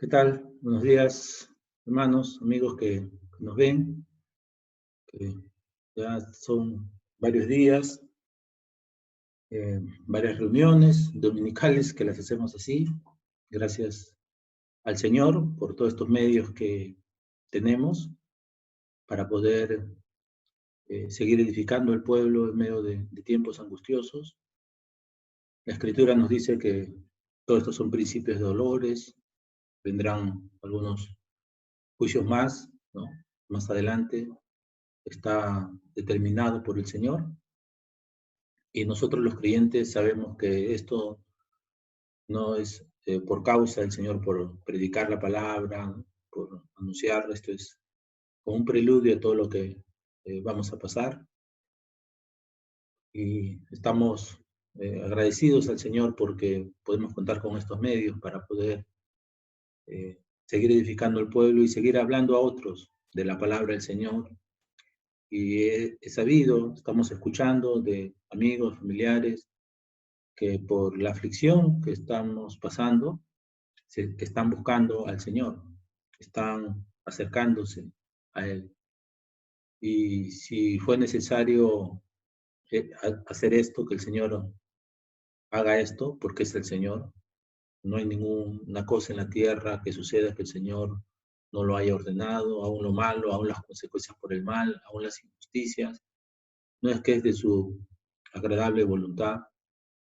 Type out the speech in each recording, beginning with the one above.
¿Qué tal? Buenos días, hermanos, amigos que nos ven, que ya son varios días, varias reuniones dominicales que las hacemos así. Gracias al Señor por todos estos medios que tenemos para poder seguir edificando el pueblo en medio de tiempos angustiosos. La Escritura nos dice que todos estos son principios de dolores, vendrán algunos juicios más, ¿no? Más adelante. Está determinado por el Señor, y nosotros los creyentes sabemos que esto no es por causa del Señor, por predicar la palabra, por anunciar. Esto es como un preludio a todo lo que vamos a pasar, y estamos agradecidos al Señor porque podemos contar con estos medios para poder seguir edificando el pueblo y seguir hablando a otros de la palabra del Señor. Y he sabido, estamos escuchando de amigos, familiares, que por la aflicción que estamos pasando, que están buscando al Señor, están acercándose a Él. Y si fue necesario hacer esto, que el Señor haga esto, porque es el Señor. No hay ninguna cosa en la tierra que suceda que el Señor no lo haya ordenado, aún lo malo, aún las consecuencias por el mal, aún las injusticias. No es que es de su agradable voluntad,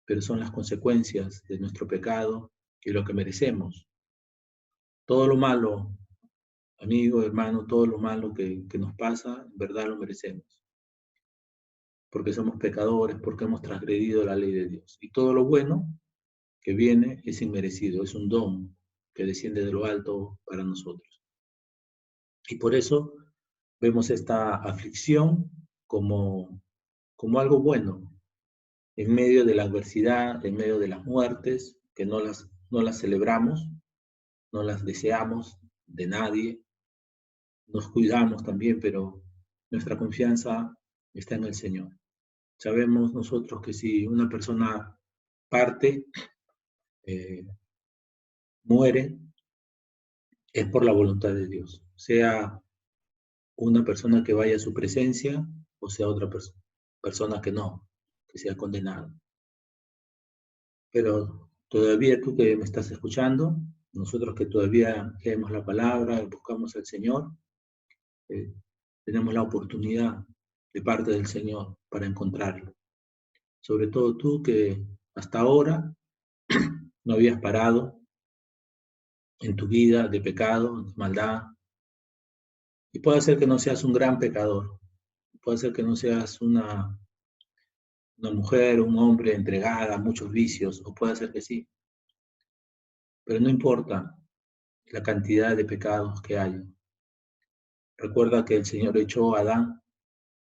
pero son las consecuencias de nuestro pecado y lo que merecemos. Todo lo malo, amigo, hermano, todo lo malo que nos pasa, en verdad lo merecemos, porque somos pecadores, porque hemos transgredido la ley de Dios. Y todo lo bueno que viene es inmerecido, es un don que desciende de lo alto para nosotros. Y por eso vemos esta aflicción como algo bueno, en medio de la adversidad, en medio de las muertes, que no las celebramos, no las deseamos de nadie, nos cuidamos también, pero nuestra confianza está en el Señor. Sabemos nosotros que si una persona parte, eh, muere, es por la voluntad de Dios, sea una persona que vaya a su presencia o sea otra persona que no, que sea condenada. Pero todavía tú que me estás escuchando, nosotros que todavía leemos la palabra y buscamos al Señor, eh, tenemos la oportunidad de parte del Señor para encontrarlo. Sobre todo tú que hasta ahora no habías parado en tu vida de pecado, de maldad, y puede ser que no seas un gran pecador, puede ser que no seas una mujer, un hombre entregada a muchos vicios, o puede ser que sí, pero no importa la cantidad de pecados que hay. Recuerda que el Señor echó a Adán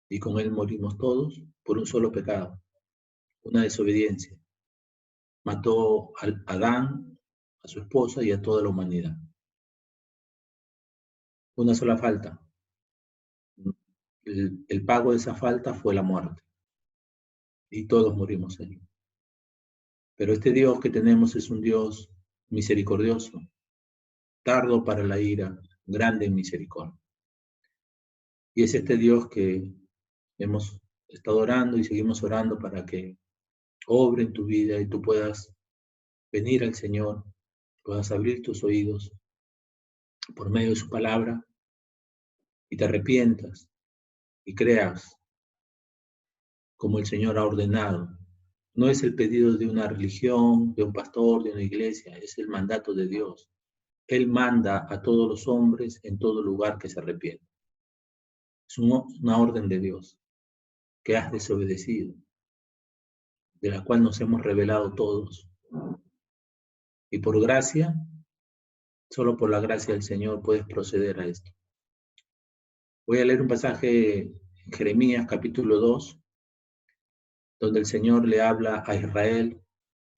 y con él morimos todos por un solo pecado, una desobediencia. Mató a Adán, a su esposa y a toda la humanidad. Una sola falta. El pago de esa falta fue la muerte, y todos morimos en él. Pero este Dios que tenemos es un Dios misericordioso, tardo para la ira, grande en misericordia. Y es este Dios que hemos estado orando y seguimos orando para que obre en tu vida y tú puedas venir al Señor, puedas abrir tus oídos por medio de su palabra y te arrepientas y creas como el Señor ha ordenado. No es el pedido de una religión, de un pastor, de una iglesia, es el mandato de Dios. Él manda a todos los hombres en todo lugar que se arrepientan. Es una orden de Dios que has desobedecido, de la cual nos hemos revelado todos. Y por gracia, solo por la gracia del Señor puedes proceder a esto. Voy a leer un pasaje en Jeremías capítulo 2, donde el Señor le habla a Israel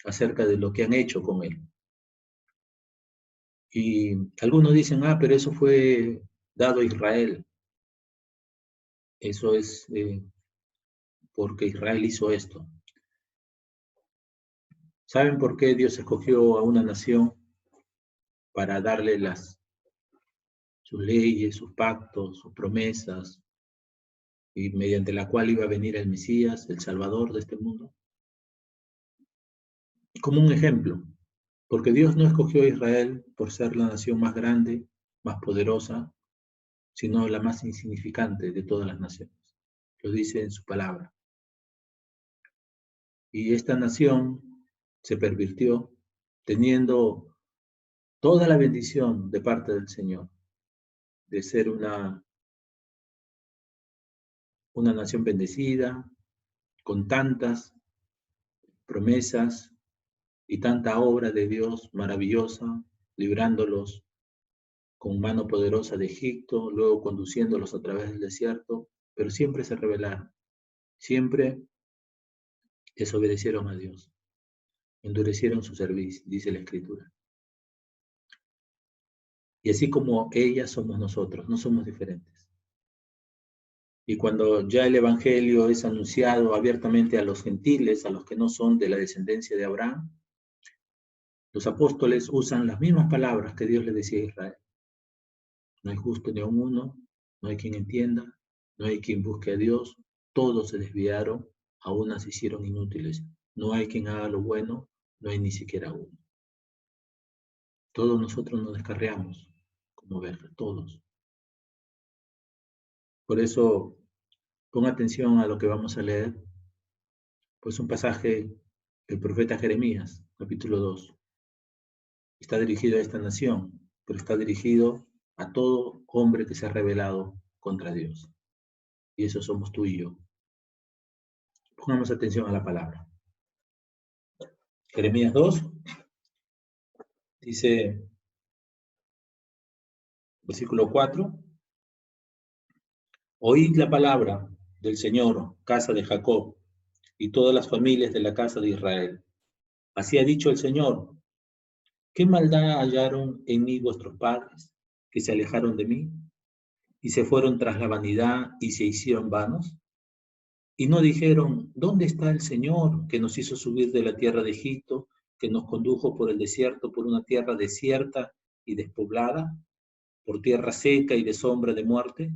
acerca de lo que han hecho con él. Y algunos dicen, pero eso fue dado a Israel. Eso es porque Israel hizo esto. ¿Saben por qué Dios escogió a una nación para darle sus leyes, sus pactos, sus promesas, y mediante la cual iba a venir el Mesías, el Salvador de este mundo, como un ejemplo, porque Dios no escogió a Israel por ser la nación más grande, más poderosa, sino la más insignificante de todas las naciones. Lo dice en su palabra. Y esta nación se pervirtió teniendo toda la bendición de parte del Señor, de ser una nación bendecida, con tantas promesas y tanta obra de Dios maravillosa, librándolos con mano poderosa de Egipto, luego conduciéndolos a través del desierto, pero siempre se rebelaron, siempre desobedecieron a Dios, endurecieron su cerviz, dice la Escritura. Y así como ellas somos nosotros, no somos diferentes. Y cuando ya el Evangelio es anunciado abiertamente a los gentiles, a los que no son de la descendencia de Abraham, los apóstoles usan las mismas palabras que Dios le decía a Israel. No hay justo ni aun uno, no hay quien entienda, no hay quien busque a Dios, todos se desviaron, a unas se hicieron inútiles. No hay quien haga lo bueno, no hay ni siquiera uno. Todos nosotros nos descarriamos como ovejas, todos. Por eso, pon atención a lo que vamos a leer, pues un pasaje del profeta Jeremías, capítulo 2. Está dirigido a esta nación, pero está dirigido a todo hombre que se ha rebelado contra Dios. Y eso somos tú y yo. Pongamos atención a la palabra. Jeremías 2, dice, versículo 4, oíd la palabra del Señor, casa de Jacob, y todas las familias de la casa de Israel. Así ha dicho el Señor, ¿qué maldad hallaron en mí vuestros padres, que se alejaron de mí, y se fueron tras la vanidad y se hicieron vanos? Y no dijeron, ¿dónde está el Señor que nos hizo subir de la tierra de Egipto, que nos condujo por el desierto, por una tierra desierta y despoblada, por tierra seca y de sombra de muerte,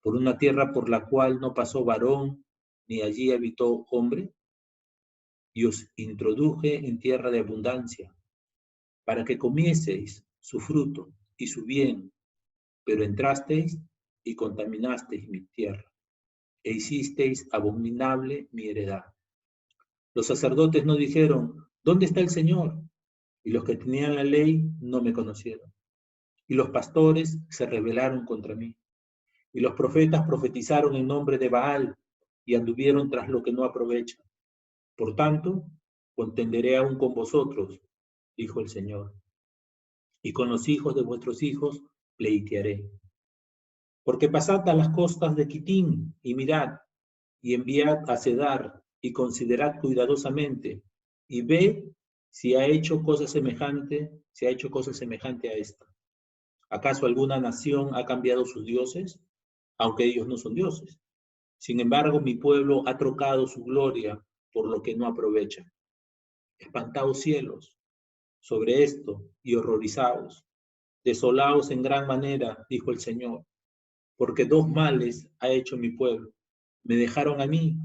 por una tierra por la cual no pasó varón, ni allí habitó hombre? Y os introduje en tierra de abundancia, para que comieseis su fruto y su bien, pero entrasteis y contaminasteis mi tierra, e hicisteis abominable mi heredad. Los sacerdotes no dijeron, ¿dónde está el Señor? Y los que tenían la ley no me conocieron. Y los pastores se rebelaron contra mí. Y los profetas profetizaron en nombre de Baal y anduvieron tras lo que no aprovecha. Por tanto, contenderé aún con vosotros, dijo el Señor, y con los hijos de vuestros hijos pleitearé. Porque pasad a las costas de Quitín y mirad, y enviad a Cedar, y considerad cuidadosamente, y ve si ha hecho cosa semejante, a esta. ¿Acaso alguna nación ha cambiado sus dioses? Aunque ellos no son dioses. Sin embargo, mi pueblo ha trocado su gloria por lo que no aprovecha. Espantaos cielos sobre esto y horrorizaos. Desolaos en gran manera, dijo el Señor, porque dos males ha hecho mi pueblo. Me dejaron a mí,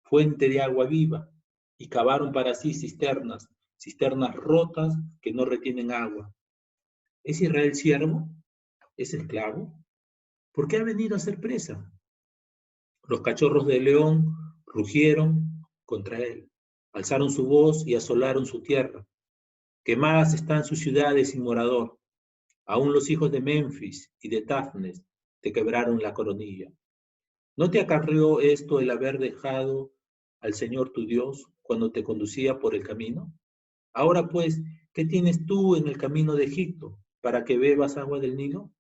fuente de agua viva, y cavaron para sí cisternas, cisternas rotas que no retienen agua. ¿Es Israel siervo? ¿Es esclavo? ¿Por qué ha venido a ser presa? Los cachorros de león rugieron contra él, alzaron su voz y asolaron su tierra. Quemadas están sus ciudades sin morador. Aún los hijos de Memphis y de Tafnes te quebraron la coronilla. ¿No te acarreó esto el haber dejado al Señor tu Dios cuando te conducía por el camino? Ahora pues, ¿qué tienes tú en el camino de Egipto para que bebas agua del Nilo?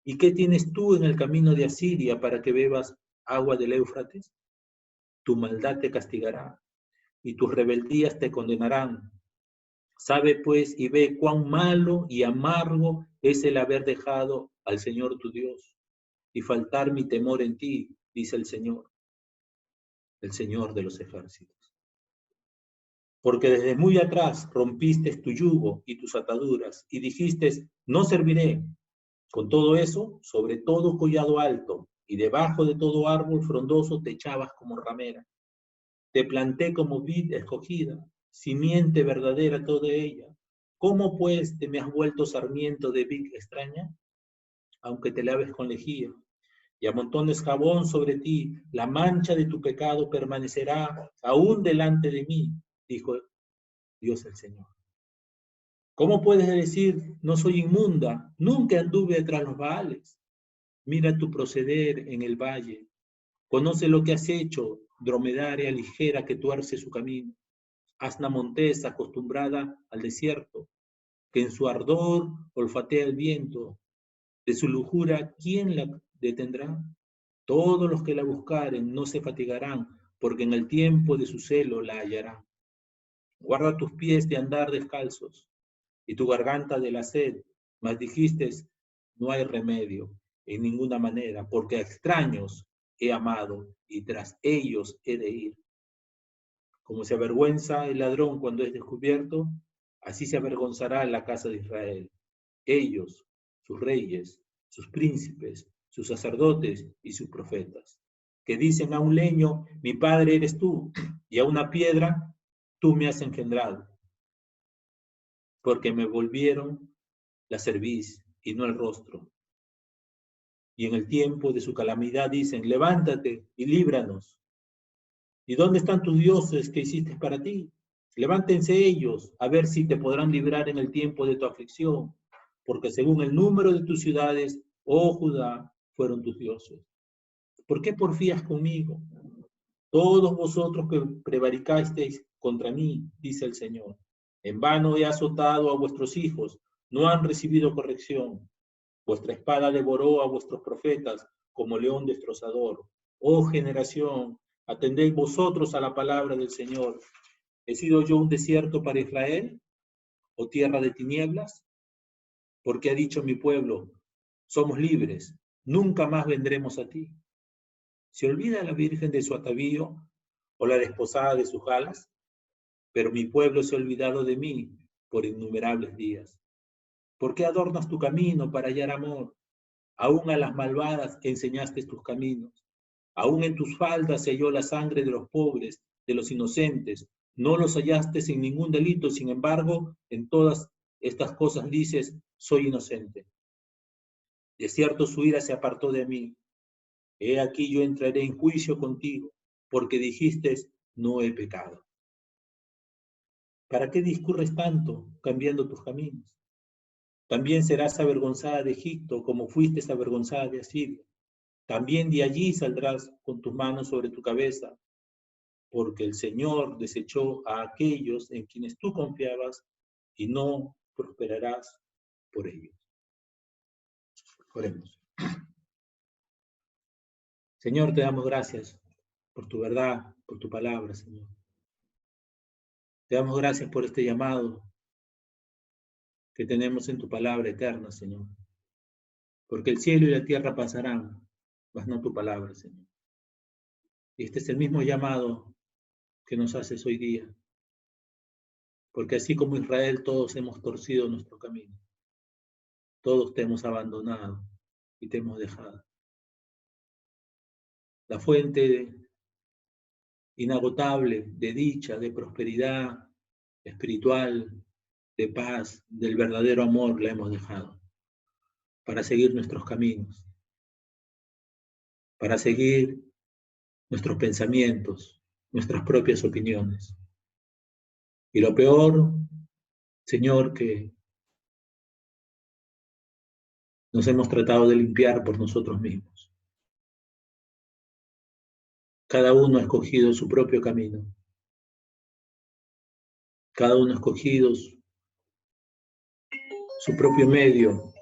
¿Y qué tienes tú en el camino de Asiria para que bebas agua del Éufrates? Tu maldad te castigará y tus rebeldías te condenarán. Sabe pues y ve cuán malo y amargo es el haber dejado al Señor tu Dios y faltar mi temor en ti, dice el Señor de los ejércitos. Porque desde muy atrás rompiste tu yugo y tus ataduras, y dijiste, no serviré. Con todo eso, sobre todo collado alto, y debajo de todo árbol frondoso te echabas como ramera. Te planté como vid escogida, simiente verdadera toda ella. ¿Cómo pues te me has vuelto sarmiento de vid extraña? Aunque te laves con lejía y amontones jabón sobre ti, la mancha de tu pecado permanecerá aún delante de mí, dijo Dios el Señor. ¿Cómo puedes decir, no soy inmunda, nunca anduve detrás los Baales? Mira tu proceder en el valle, conoce lo que has hecho, dromedaria ligera que tuerce su camino, asna montesa acostumbrada al desierto, que en su ardor olfatea el viento, de su lujuria, ¿quién la detendrá? Todos los que la buscaren no se fatigarán, porque en el tiempo de su celo la hallarán. Guarda tus pies de andar descalzos y tu garganta de la sed, mas dijiste, no hay remedio en ninguna manera, porque a extraños he amado y tras ellos he de ir. Como se avergüenza el ladrón cuando es descubierto, así se avergonzará la casa de Israel. Ellos, sus reyes, sus príncipes, sus sacerdotes y sus profetas, que dicen a un leño, mi padre eres tú, y a una piedra, tú me has engendrado, porque me volvieron la cerviz y no el rostro. Y en el tiempo de su calamidad dicen, levántate y líbranos. ¿Y dónde están tus dioses que hiciste para ti? Levántense ellos, a ver si te podrán librar en el tiempo de tu aflicción, porque según el número de tus ciudades, oh Judá, fueron tus dioses. ¿Por qué porfías conmigo? Todos vosotros que prevaricasteis contra mí, dice el Señor. En vano he azotado a vuestros hijos, no han recibido corrección. Vuestra espada devoró a vuestros profetas como león destrozador. Oh generación, atendéis vosotros a la palabra del Señor. ¿He sido yo un desierto para Israel o tierra de tinieblas? Porque ha dicho mi pueblo, somos libres, nunca más vendremos a ti. ¿Se olvida la virgen de su atavío o la desposada de sus alas? Pero mi pueblo se ha olvidado de mí por innumerables días. ¿Por qué adornas tu camino para hallar amor? Aún a las malvadas enseñaste tus caminos. Aún en tus faldas se halló la sangre de los pobres, de los inocentes. No los hallaste sin ningún delito, sin embargo, en todas estas cosas dices, soy inocente. De cierto su ira se apartó de mí. He aquí yo entraré en juicio contigo, porque dijiste, no he pecado. ¿Para qué discurres tanto, cambiando tus caminos? También serás avergonzada de Egipto, como fuiste avergonzada de Asiria. También de allí saldrás con tus manos sobre tu cabeza, porque el Señor desechó a aquellos en quienes tú confiabas y no prosperarás por ellos. Oremos. Señor, te damos gracias por tu verdad, por tu palabra, Señor. Te damos gracias por este llamado que tenemos en tu palabra eterna, Señor. Porque el cielo y la tierra pasarán, mas no tu palabra, Señor. Y este es el mismo llamado que nos haces hoy día. Porque así como Israel, todos hemos torcido nuestro camino. Todos te hemos abandonado y te hemos dejado. La fuente inagotable de dicha, de prosperidad espiritual, de paz, del verdadero amor la hemos dejado para seguir nuestros caminos, para seguir nuestros pensamientos, nuestras propias opiniones. Y lo peor, Señor, que nos hemos tratado de limpiar por nosotros mismos. Cada uno ha escogido su propio camino. Cada uno ha escogido su propio medio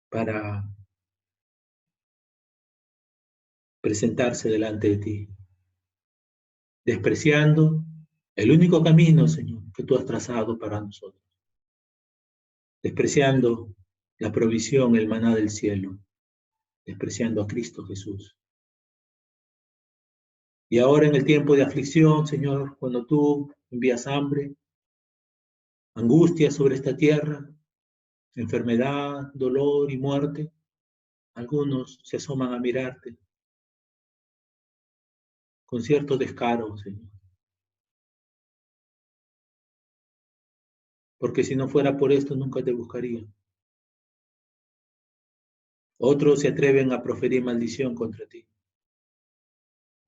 para presentarse delante de ti, despreciando el único camino, Señor, que tú has trazado para nosotros, despreciando la provisión, el maná del cielo, despreciando a Cristo Jesús. Y ahora en el tiempo de aflicción, Señor, cuando tú envías hambre, angustia sobre esta tierra, enfermedad, dolor y muerte, algunos se asoman a mirarte con cierto descaro, Señor. Porque si no fuera por esto, nunca te buscaría. Otros se atreven a proferir maldición contra ti.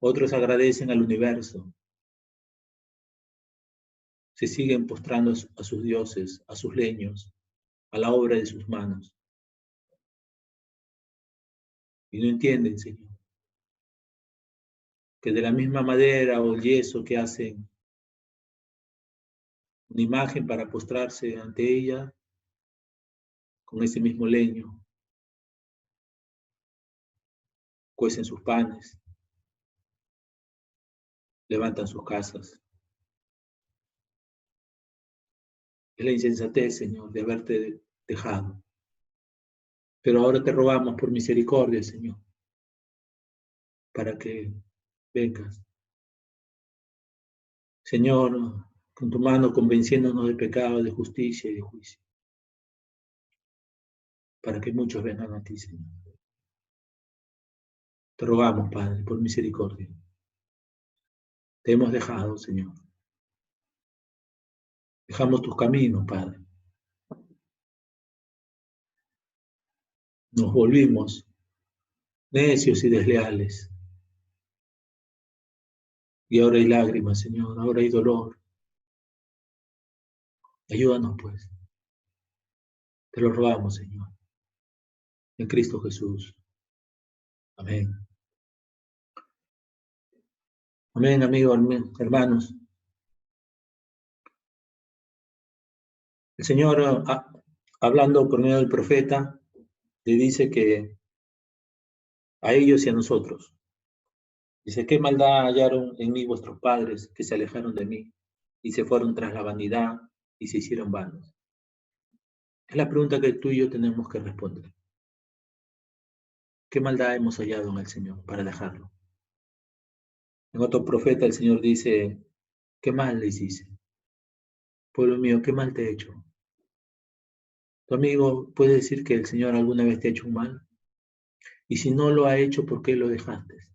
Otros agradecen al universo. Se siguen postrando a sus dioses, a sus leños, a la obra de sus manos. Y no entienden, Señor, que de la misma madera o el yeso que hacen una imagen para postrarse ante ella, con ese mismo leño, cuecen sus panes, levantan sus casas. Es la insensatez, Señor, de haberte dejado. Pero ahora te rogamos por misericordia, Señor, para que vengas. Señor, con tu mano convenciéndonos de pecado, de justicia y de juicio, para que muchos vengan a ti, Señor. Te rogamos, Padre, por misericordia. Te hemos dejado, Señor. Dejamos tus caminos, Padre. Nos volvimos necios y desleales. Y ahora hay lágrimas, Señor, ahora hay dolor. Ayúdanos, pues. Te lo rogamos, Señor. En Cristo Jesús. Amén. Amén, amigos, hermanos. El Señor, hablando por medio del profeta, le dice que a ellos y a nosotros. Dice, ¿qué maldad hallaron en mí vuestros padres que se alejaron de mí y se fueron tras la vanidad y se hicieron vanos? Es la pregunta que tú y yo tenemos que responder. ¿Qué maldad hemos hallado en el Señor para dejarlo? En otro profeta el Señor dice, ¿qué mal les hice? Pueblo mío, ¿qué mal te he hecho? Tu amigo puede decir que el Señor alguna vez te ha hecho un mal. Y si no lo ha hecho, ¿por qué lo dejaste?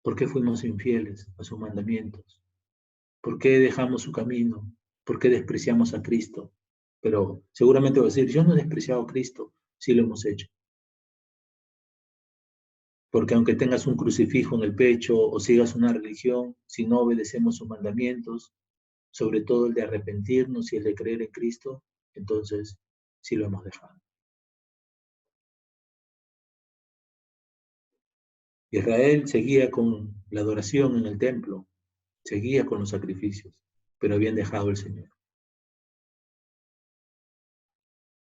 ¿Por qué fuimos infieles a sus mandamientos? ¿Por qué dejamos su camino? ¿Por qué despreciamos a Cristo? Pero seguramente va a decir, yo no he despreciado a Cristo, sí lo hemos hecho. Porque aunque tengas un crucifijo en el pecho o sigas una religión, si no obedecemos sus mandamientos, sobre todo el de arrepentirnos y el de creer en Cristo, entonces sí lo hemos dejado. Israel seguía con la adoración en el templo, seguía con los sacrificios, pero habían dejado al Señor.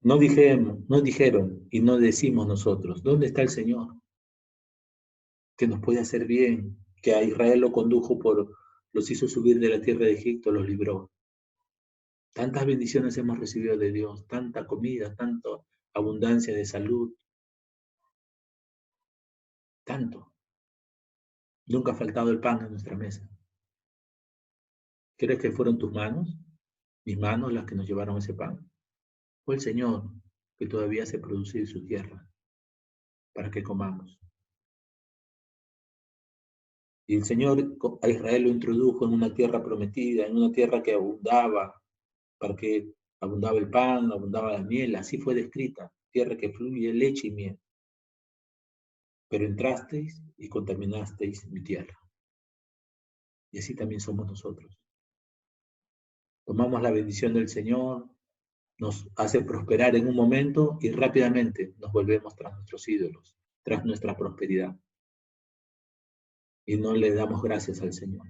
No dijeron y no decimos nosotros, ¿dónde está el Señor? Que nos puede hacer bien, que a Israel lo condujo los hizo subir de la tierra de Egipto, los libró. Tantas bendiciones hemos recibido de Dios, tanta comida, tanta abundancia de salud, tanto. Nunca ha faltado el pan en nuestra mesa. ¿Crees que fueron tus manos, mis manos, las que nos llevaron ese pan? Fue el Señor que todavía hace producir su tierra para que comamos. Y el Señor a Israel lo introdujo en una tierra prometida, en una tierra que abundaba, para que abundaba el pan, abundaba la miel, así fue descrita, tierra que fluye leche y miel. Pero entrasteis y contaminasteis mi tierra. Y así también somos nosotros. Tomamos la bendición del Señor, nos hace prosperar en un momento y rápidamente nos volvemos tras nuestros ídolos, tras nuestra prosperidad. Y no le damos gracias al Señor.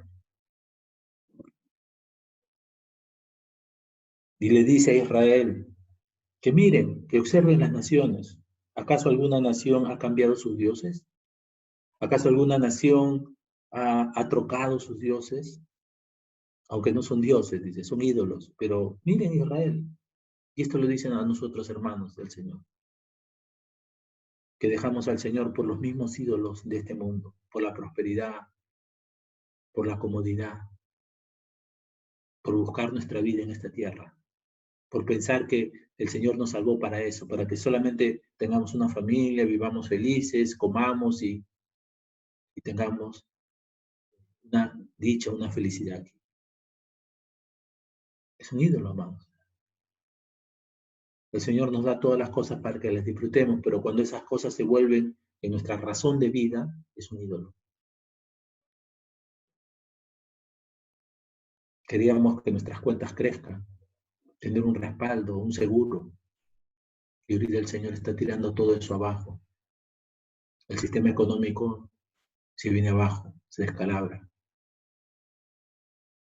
Y le dice a Israel que miren, que observen las naciones. ¿Acaso alguna nación ha cambiado sus dioses? ¿Acaso alguna nación ha trocado sus dioses? Aunque no son dioses, dice, son ídolos. Pero miren Israel. Y esto lo dicen a nosotros, hermanos del Señor. que dejamos al Señor por los mismos ídolos de este mundo, por la prosperidad, por la comodidad, por buscar nuestra vida en esta tierra, por pensar que el Señor nos salvó para eso, para que solamente tengamos una familia, vivamos felices, comamos y tengamos una dicha, una felicidad aquí. Es un ídolo, amados. El Señor nos da todas las cosas para que las disfrutemos, pero cuando esas cosas se vuelven en nuestra razón de vida, es un ídolo. Queríamos que nuestras cuentas crezcan, tener un respaldo, un seguro, y ahorita el Señor está tirando todo eso abajo. El sistema económico se viene abajo, se descalabra.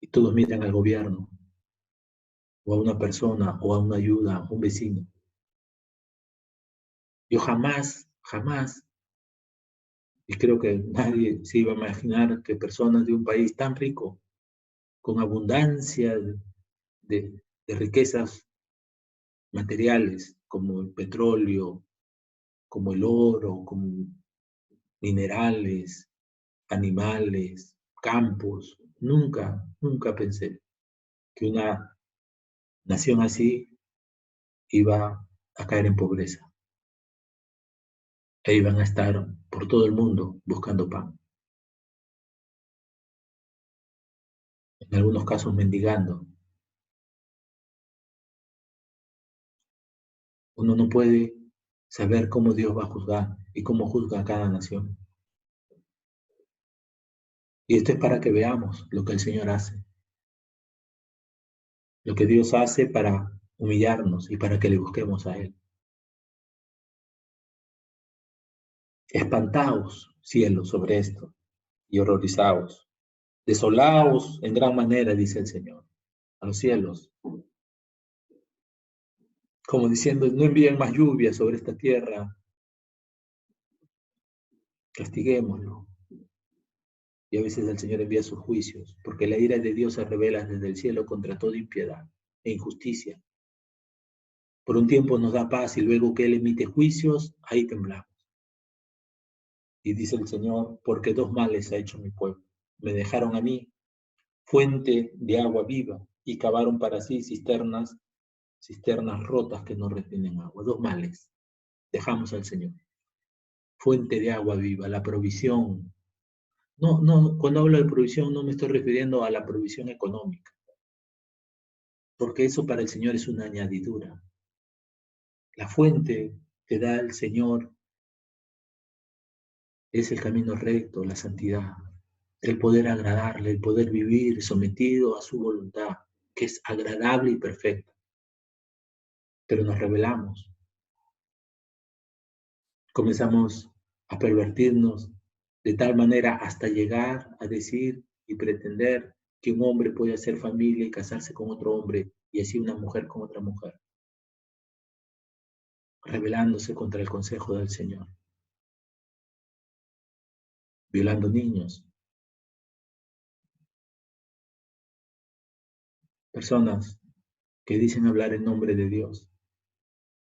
Y todos miran al gobierno, o a una persona, o a una ayuda, a un vecino. Yo jamás, y creo que nadie se iba a imaginar que personas de un país tan rico, con abundancia de riquezas materiales, como el petróleo, como el oro, como minerales, animales, campos, nunca pensé que una nación así iba a caer en pobreza e iban a estar por todo el mundo buscando pan, en algunos casos mendigando. Uno no puede saber cómo Dios va a juzgar y cómo juzga a cada nación. Y esto es para que veamos lo que el Señor hace, lo que Dios hace para humillarnos y para que le busquemos a Él. Espantaos, cielos, sobre esto, y horrorizaos. Desolaos en gran manera, dice el Señor, a los cielos, como diciendo, no envíen más lluvia sobre esta tierra, castiguémoslo. Y a veces el Señor envía sus juicios, porque la ira de Dios se revela desde el cielo contra toda impiedad e injusticia. Por un tiempo nos da paz y luego que Él emite juicios, ahí temblamos. Y dice el Señor, porque dos males ha hecho mi pueblo. Me dejaron a mí, fuente de agua viva, y cavaron para sí cisternas rotas que no retienen agua. Dos males. Dejamos al Señor. Fuente de agua viva, la provisión. No, cuando hablo de provisión no me estoy refiriendo a la provisión económica, porque eso para el Señor es una añadidura. La fuente que da el Señor es el camino recto, la santidad, el poder agradarle, el poder vivir sometido a su voluntad, que es agradable y perfecta. Pero nos rebelamos, comenzamos a pervertirnos de tal manera hasta llegar a decir y pretender que un hombre puede hacer familia y casarse con otro hombre y así una mujer con otra mujer, rebelándose contra el consejo del Señor, violando niños, personas que dicen hablar en nombre de Dios,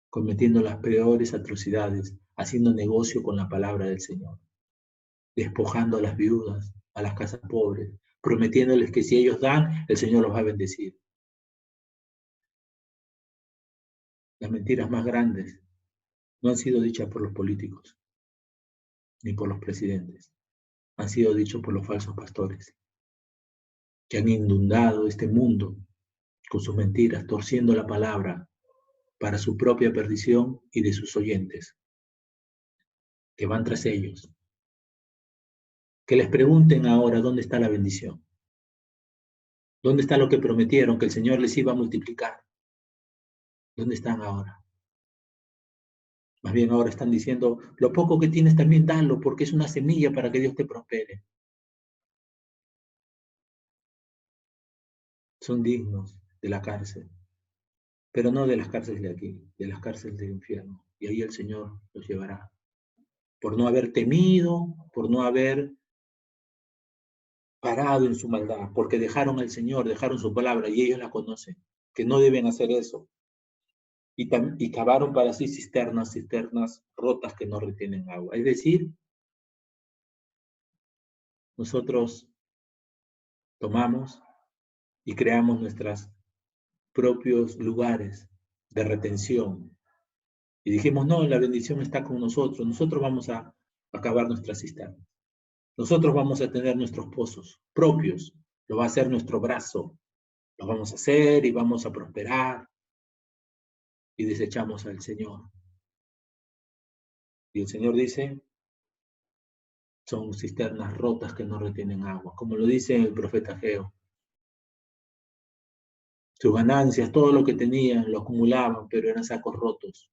cometiendo las peores atrocidades, haciendo negocio con la palabra del Señor, despojando a las viudas, a las casas pobres, prometiéndoles que si ellos dan, el Señor los va a bendecir. Las mentiras más grandes no han sido dichas por los políticos, ni por los presidentes, han sido dichas por los falsos pastores, que han inundado este mundo con sus mentiras, torciendo la palabra para su propia perdición y de sus oyentes, que van tras ellos. Que les pregunten ahora dónde está la bendición, dónde está lo que prometieron, que el Señor les iba a multiplicar. ¿Dónde están ahora? Más bien ahora están diciendo, lo poco que tienes también dalo, porque es una semilla para que Dios te prospere. Son dignos de la cárcel, pero no de las cárceles de aquí, de las cárceles del infierno. Y ahí el Señor los llevará. Por no haber temido, por no haber parado en su maldad, porque dejaron al Señor, dejaron su palabra y ellos la conocen, que no deben hacer eso. y cavaron para sí cisternas rotas que no retienen agua. Es decir, nosotros tomamos y creamos nuestros propios lugares de retención. Y dijimos, no, la bendición está con nosotros vamos a cavar nuestras cisternas. Nosotros vamos a tener nuestros pozos propios, lo va a hacer nuestro brazo, lo vamos a hacer y vamos a prosperar. Y desechamos al Señor. Y el Señor dice, son cisternas rotas que no retienen agua, como lo dice el profeta Ageo. Sus ganancias, todo lo que tenían, lo acumulaban, pero eran sacos rotos.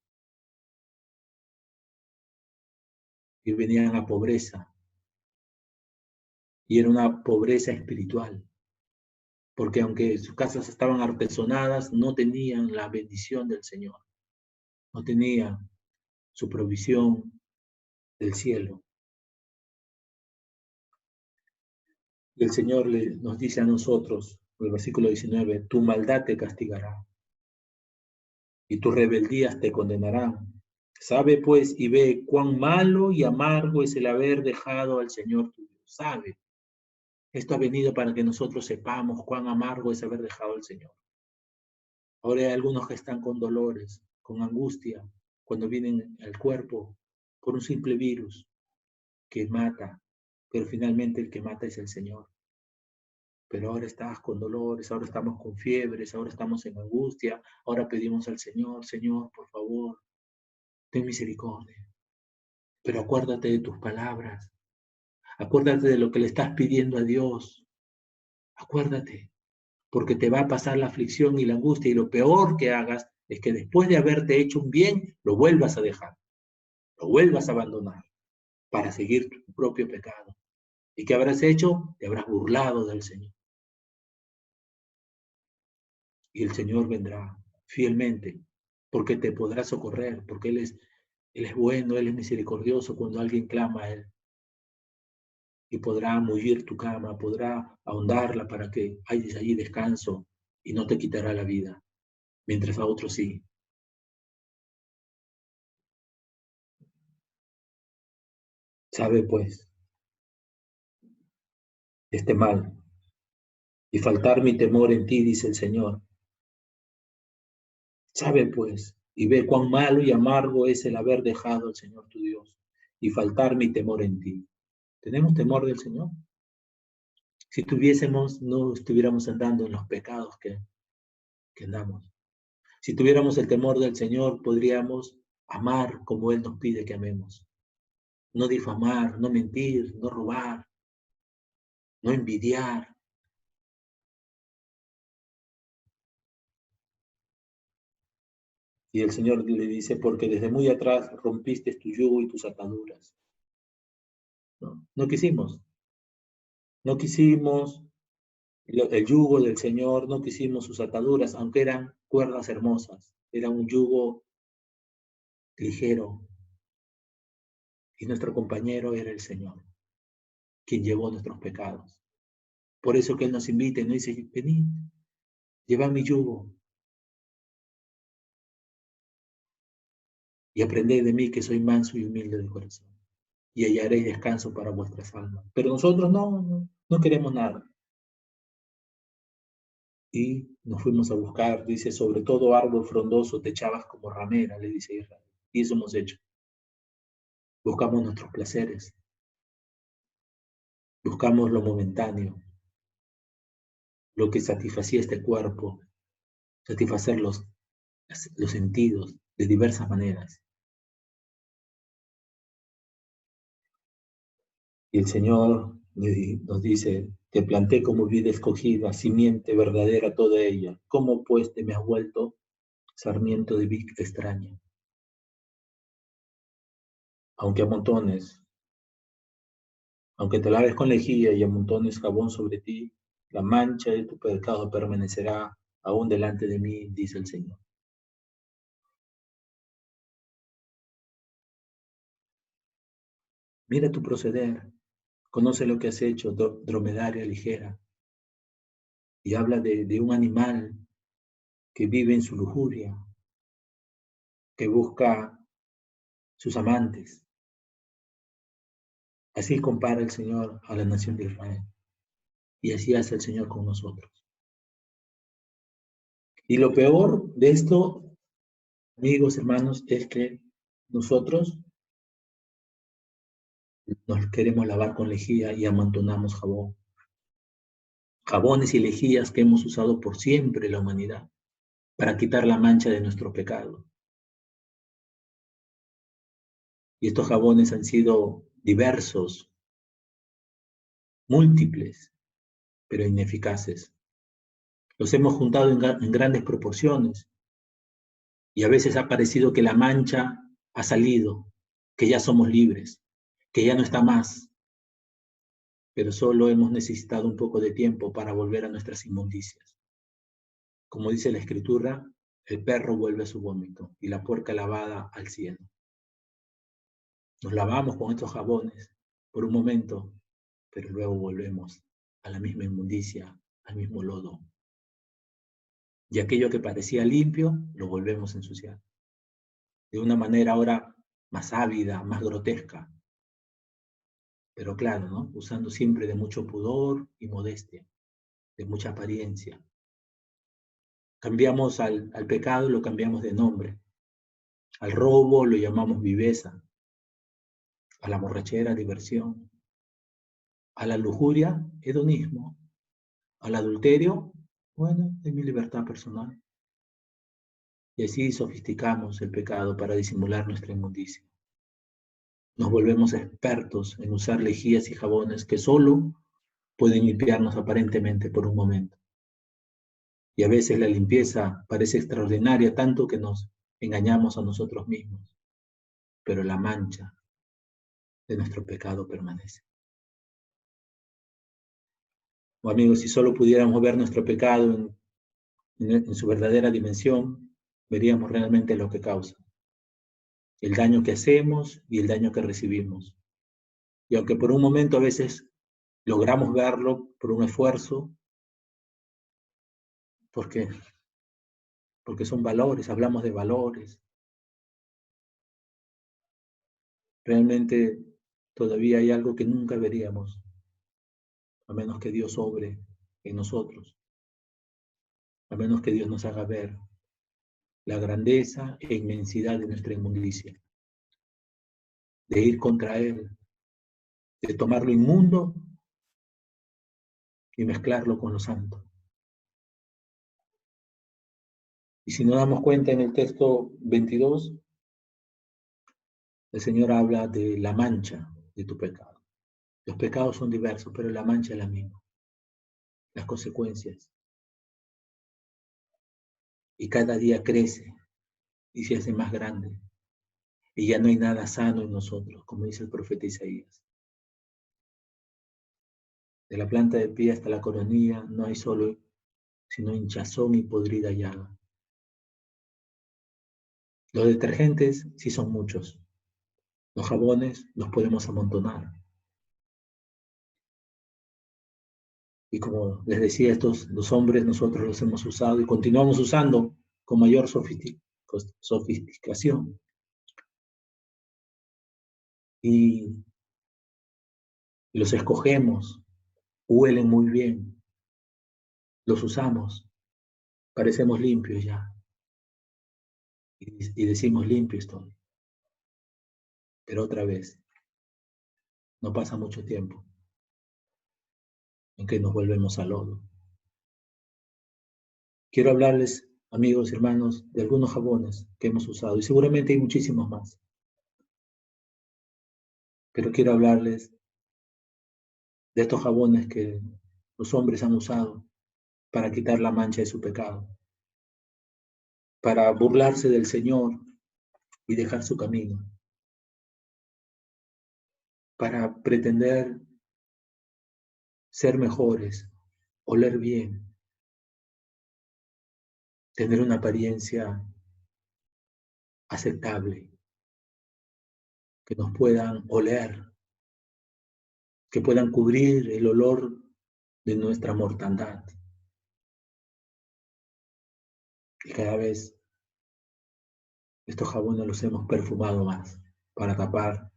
Y venían a pobreza. Y era una pobreza espiritual. Porque aunque sus casas estaban artesonadas, no tenían la bendición del Señor. No tenían su provisión del cielo. Y el Señor nos dice a nosotros, en el versículo 19, tu maldad te castigará y tus rebeldías te condenarán. Sabe pues y ve cuán malo y amargo es el haber dejado al Señor tu Dios. Sabe. Esto ha venido para que nosotros sepamos cuán amargo es haber dejado al Señor. Ahora hay algunos que están con dolores, con angustia, cuando vienen al cuerpo por un simple virus que mata, pero finalmente el que mata es el Señor. Pero ahora estás con dolores, ahora estamos con fiebres, ahora estamos en angustia, ahora pedimos al Señor, Señor, por favor, ten misericordia. Pero acuérdate de tus palabras, acuérdate de lo que le estás pidiendo a Dios, acuérdate, porque te va a pasar la aflicción y la angustia y lo peor que hagas es que después de haberte hecho un bien, lo vuelvas a dejar, lo vuelvas a abandonar para seguir tu propio pecado. ¿Y qué habrás hecho? Te habrás burlado del Señor. Y el Señor vendrá fielmente, porque te podrá socorrer, porque Él es bueno, Él es misericordioso cuando alguien clama a Él. Y podrá mullir tu cama, podrá ahondarla para que hayas allí descanso y no te quitará la vida, mientras a otros sí. Sabe pues este mal y faltar mi temor en ti, dice el Señor. Sabe pues y ve cuán malo y amargo es el haber dejado al Señor tu Dios y faltar mi temor en ti. ¿Tenemos temor del Señor? Si tuviésemos, no estuviéramos andando en los pecados que andamos. Si tuviéramos el temor del Señor, podríamos amar como Él nos pide que amemos. No difamar, no mentir, no robar, no envidiar. Y el Señor le dice, porque desde muy atrás rompiste tu yugo y tus ataduras. No quisimos. No quisimos el yugo del Señor, no quisimos sus ataduras, aunque eran cuerdas hermosas. Era un yugo ligero. Y nuestro compañero era el Señor, quien llevó nuestros pecados. Por eso que Él nos invita y nos dice, venid, llevad mi yugo y aprended de mí que soy manso y humilde de corazón y hallaréis descanso para vuestras almas. Pero nosotros no queremos nada. Y nos fuimos a buscar, dice, sobre todo árbol frondoso te echabas como ramera, le dice Israel. Y eso hemos hecho. Buscamos nuestros placeres, buscamos lo momentáneo, lo que satisfacía este cuerpo, satisfacer los sentidos de diversas maneras. Y el Señor nos dice, te planté como vida escogida, simiente verdadera toda ella. ¿Cómo pues te me has vuelto sarmiento de vid extraña? Aunque amontones, aunque te laves con lejía y amontones jabón sobre ti, la mancha de tu pecado permanecerá aún delante de mí, dice el Señor. Mira tu proceder, conoce lo que has hecho, dromedaria ligera, y habla de un animal que vive en su lujuria, que busca sus amantes. Así compara el Señor a la nación de Israel. Y así hace el Señor con nosotros. Y lo peor de esto, amigos, hermanos, es que nosotros nos queremos lavar con lejía y amontonamos jabón. Jabones y lejías que hemos usado por siempre la humanidad para quitar la mancha de nuestro pecado. Y estos jabones han sido diversos, múltiples, pero ineficaces. Los hemos juntado en grandes proporciones y a veces ha parecido que la mancha ha salido, que ya somos libres, que ya no está más, pero solo hemos necesitado un poco de tiempo para volver a nuestras inmundicias. Como dice la Escritura, el perro vuelve a su vómito y la puerca lavada al cielo. Nos lavamos con estos jabones por un momento, pero luego volvemos a la misma inmundicia, al mismo lodo. Y aquello que parecía limpio, lo volvemos a ensuciar. De una manera ahora más ávida, más grotesca. Pero claro, ¿no? Usando siempre de mucho pudor y modestia, de mucha apariencia. Cambiamos al pecado, lo cambiamos de nombre. Al robo lo llamamos viveza. A la borrachera, diversión. A la lujuria, hedonismo. Al adulterio, bueno, es mi libertad personal. Y así sofisticamos el pecado para disimular nuestra inmundicia. Nos volvemos expertos en usar lejías y jabones que solo pueden limpiarnos aparentemente por un momento. Y a veces la limpieza parece extraordinaria tanto que nos engañamos a nosotros mismos, pero la mancha de nuestro pecado permanece. Oh, amigos, si solo pudiéramos ver nuestro pecado en su verdadera dimensión, veríamos realmente lo que causa, el daño que hacemos y el daño que recibimos. Y aunque por un momento a veces logramos verlo por un esfuerzo, porque son valores, hablamos de valores, realmente todavía hay algo que nunca veríamos, a menos que Dios obre en nosotros, a menos que Dios nos haga ver la grandeza e inmensidad de nuestra inmundicia, de ir contra Él, de tomar lo inmundo y mezclarlo con lo santo. Y si nos damos cuenta en el texto 22, el Señor habla de la mancha de tu pecado. Los pecados son diversos, pero la mancha es la misma, las consecuencias. Y cada día crece y se hace más grande. Y ya no hay nada sano en nosotros, como dice el profeta Isaías. De la planta del pie hasta la coronilla no hay solo, sino hinchazón y podrida llaga. Los detergentes sí son muchos. Los jabones los podemos amontonar. Y como les decía, los hombres, nosotros los hemos usado y continuamos usando con mayor sofisticación. Y los escogemos, huelen muy bien, los usamos, parecemos limpios ya. Y decimos limpio estoy. Pero otra vez, no pasa mucho tiempo en que nos volvemos al lodo. Quiero hablarles, amigos y hermanos, de algunos jabones que hemos usado, y seguramente hay muchísimos más. Pero quiero hablarles de estos jabones que los hombres han usado para quitar la mancha de su pecado, para burlarse del Señor y dejar su camino, para pretender ser mejores, oler bien, tener una apariencia aceptable, que nos puedan oler, que puedan cubrir el olor de nuestra mortandad. Y cada vez Estos jabones los hemos perfumado más para tapar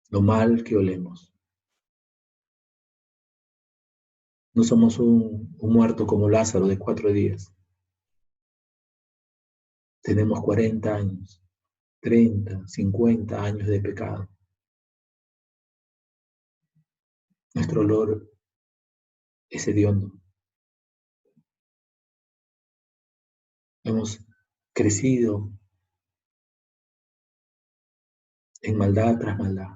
lo mal que olemos. No somos un muerto como Lázaro de 4 días. Tenemos 40 años, 30, 50 años de pecado. Nuestro olor es hediondo. Hemos crecido en maldad tras maldad.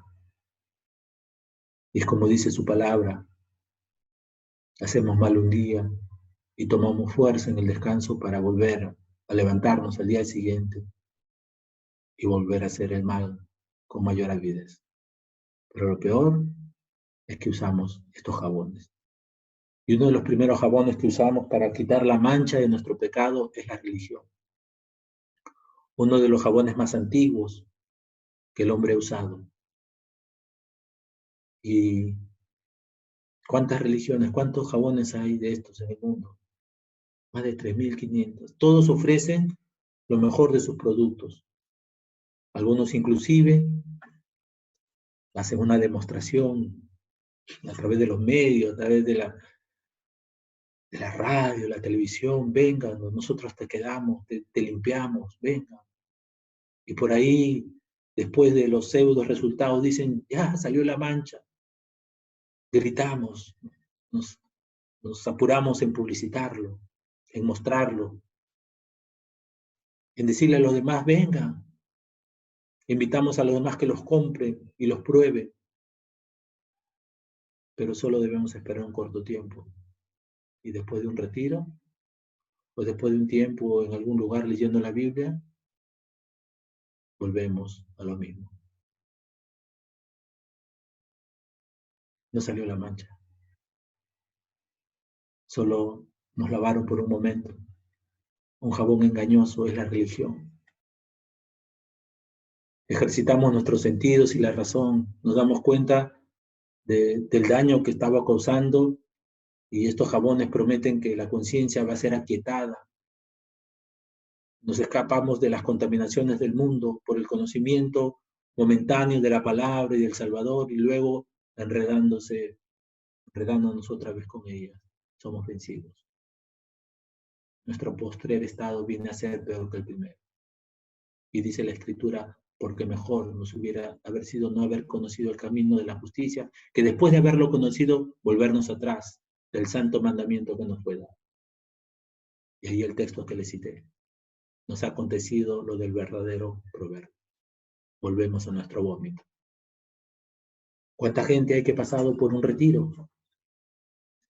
Y es como dice su palabra, hacemos mal un día y tomamos fuerza en el descanso para volver a levantarnos al día siguiente y volver a hacer el mal con mayor avidez. Pero lo peor es que usamos estos jabones. Y uno de los primeros jabones que usamos para quitar la mancha de nuestro pecado es la religión. Uno de los jabones más antiguos que el hombre ha usado. ¿Y cuántas religiones, cuántos jabones hay de estos en el mundo? Más de 3.500. Todos ofrecen lo mejor de sus productos. Algunos inclusive hacen una demostración a través de los medios, a través de la radio, la televisión. Vengan, nosotros te quedamos, te limpiamos, vengan. Y por ahí, después de los pseudo resultados, dicen, ya salió la mancha. Gritamos, nos apuramos en publicitarlo, en mostrarlo, en decirle a los demás, vengan. Invitamos a los demás que los compren y los prueben, pero solo debemos esperar un corto tiempo. Y después de un retiro, o después de un tiempo en algún lugar leyendo la Biblia, volvemos a lo mismo. No salió la mancha. Solo nos lavaron por un momento. Un jabón engañoso es la religión. Ejercitamos nuestros sentidos y la razón. Nos damos cuenta del daño que estaba causando y estos jabones prometen que la conciencia va a ser aquietada. Nos escapamos de las contaminaciones del mundo por el conocimiento momentáneo de la palabra y del Salvador y luego enredándonos otra vez con ellas. Somos vencidos. Nuestro postrer estado viene a ser peor que el primero. Y dice la Escritura, porque mejor nos hubiera haber sido no haber conocido el camino de la justicia, que después de haberlo conocido, volvernos atrás del santo mandamiento que nos fue dado. Y ahí el texto que le cité. Nos ha acontecido lo del verdadero proverbio. Volvemos a nuestro vómito. ¿Cuánta gente hay que pasado por un retiro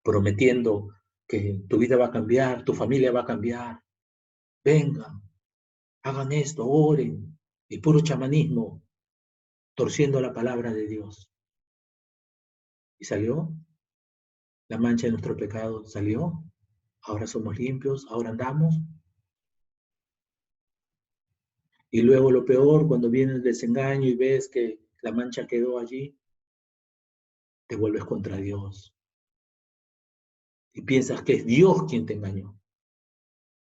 prometiendo que tu vida va a cambiar, tu familia va a cambiar? Vengan, hagan esto, oren, y puro chamanismo, torciendo la palabra de Dios. ¿Y salió? La mancha de nuestro pecado salió. Ahora somos limpios, ahora andamos. Y luego lo peor, cuando viene el desengaño y ves que la mancha quedó allí, te vuelves contra Dios. Y piensas que es Dios quien te engañó.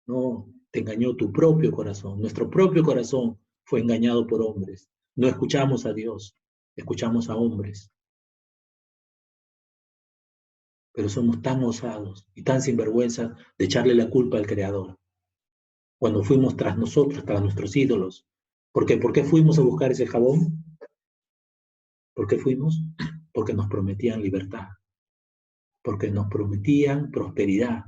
No, te engañó tu propio corazón. Nuestro propio corazón fue engañado por hombres. No escuchamos a Dios, escuchamos a hombres. Pero somos tan osados y tan sinvergüenza de echarle la culpa al Creador. Cuando fuimos tras nosotros, tras nuestros ídolos. ¿Por qué? ¿Por qué fuimos a buscar ese jabón? ¿Por qué fuimos? Porque nos prometían libertad. Porque nos prometían prosperidad.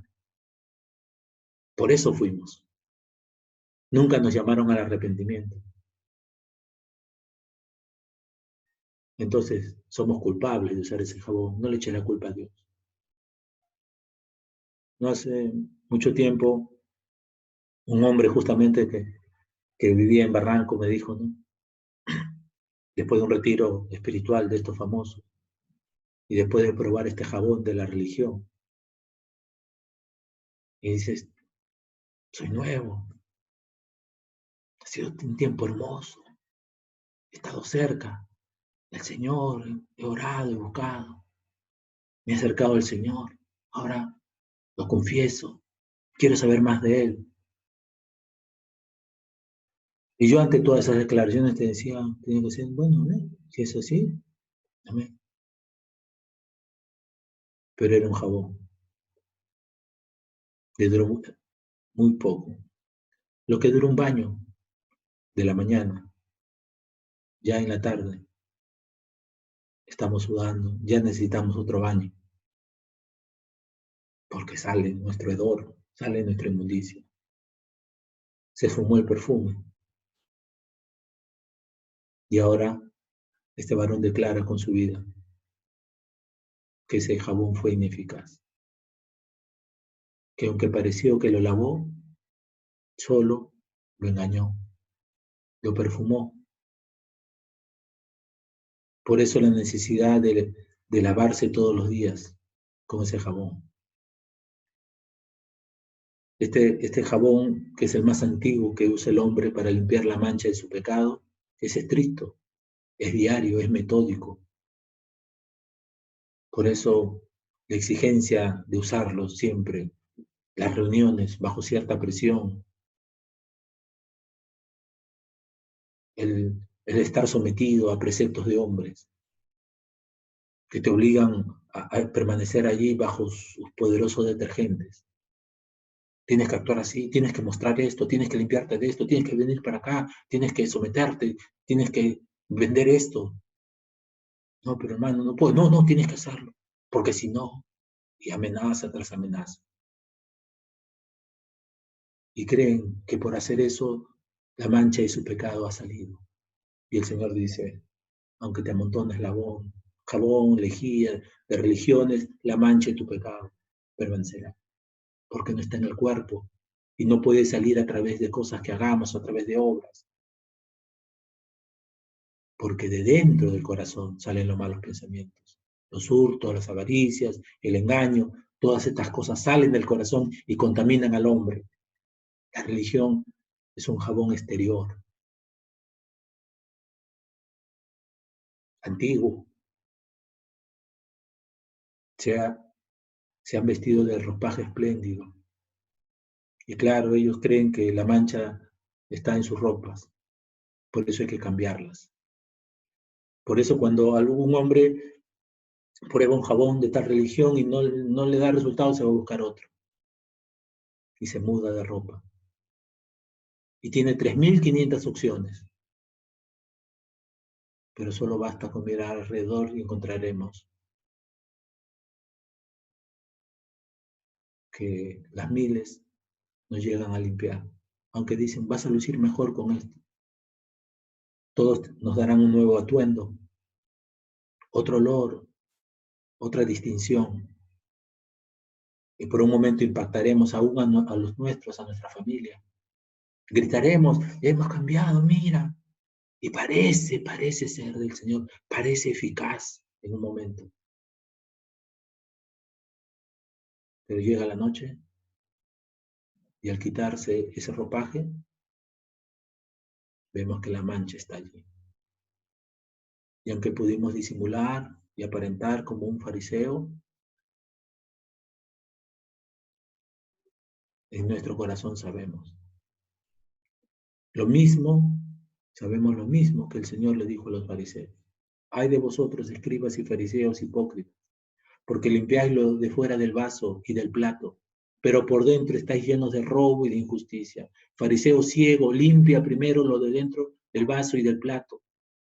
Por eso fuimos. Nunca nos llamaron al arrepentimiento. Entonces, somos culpables de usar ese jabón. No le eche la culpa a Dios. No hace mucho tiempo, un hombre justamente que vivía en Barranco me dijo, ¿no? Después de un retiro espiritual de estos famosos, y después de probar este jabón de la religión, y dices, soy nuevo, ha sido un tiempo hermoso, he estado cerca del Señor, he orado, he buscado, me he acercado al Señor, ahora lo confieso, quiero saber más de Él. Y yo ante todas esas declaraciones te decía, tenía que decir, bueno, si es así, amén. Pero era un jabón, le duró muy poco. Lo que dura un baño de la mañana, ya en la tarde, estamos sudando, ya necesitamos otro baño, porque sale nuestro hedor, sale nuestra inmundicia. Se fumó el perfume y ahora este varón declara con su vida que ese jabón fue ineficaz, que aunque pareció que lo lavó, solo lo engañó, lo perfumó. Por eso la necesidad de lavarse todos los días con ese jabón. Este jabón, que es el más antiguo que usa el hombre para limpiar la mancha de su pecado, es estricto, es diario, es metódico. Por eso la exigencia de usarlo siempre, las reuniones bajo cierta presión, el estar sometido a preceptos de hombres que te obligan a permanecer allí bajo sus poderosos detergentes. Tienes que actuar así, tienes que mostrar esto, tienes que limpiarte de esto, tienes que venir para acá, tienes que someterte, tienes que vender esto. No, pero hermano, no puedo. No, no, tienes que hacerlo. Porque si no, y amenaza tras amenaza. Y creen que por hacer eso, la mancha de su pecado ha salido. Y el Señor dice, aunque te amontones jabón, lejía, de religiones, la mancha de tu pecado permanecerá. Porque no está en el cuerpo. Y no puede salir a través de cosas que hagamos, a través de obras. Porque de dentro del corazón salen los malos pensamientos. Los hurtos, las avaricias, el engaño, todas estas cosas salen del corazón y contaminan al hombre. La religión es un jabón exterior, antiguo. Se, ha, se han vestido de ropaje espléndido. Y claro, ellos creen que la mancha está en sus ropas. Por eso hay que cambiarlas. Por eso cuando algún hombre prueba un jabón de tal religión y no le da resultado, se va a buscar otro. Y se muda de ropa. Y tiene 3.500 opciones. Pero solo basta con mirar alrededor y encontraremos que las miles nos llegan a limpiar. Aunque dicen, vas a lucir mejor con esto. Todos nos darán un nuevo atuendo, otro olor, otra distinción. Y por un momento impactaremos aún a los nuestros, a nuestra familia. Gritaremos, hemos cambiado, mira. Y parece ser del Señor, parece eficaz en un momento. Pero llega la noche y al quitarse ese ropaje, vemos que la mancha está allí. Y aunque pudimos disimular y aparentar como un fariseo, en nuestro corazón sabemos. Lo mismo, sabemos lo mismo que el Señor le dijo a los fariseos. Ay de vosotros, escribas y fariseos hipócritas, porque limpiáis lo de fuera del vaso y del plato, pero por dentro estáis llenos de robo y de injusticia. Fariseo ciego, limpia primero lo de dentro del vaso y del plato,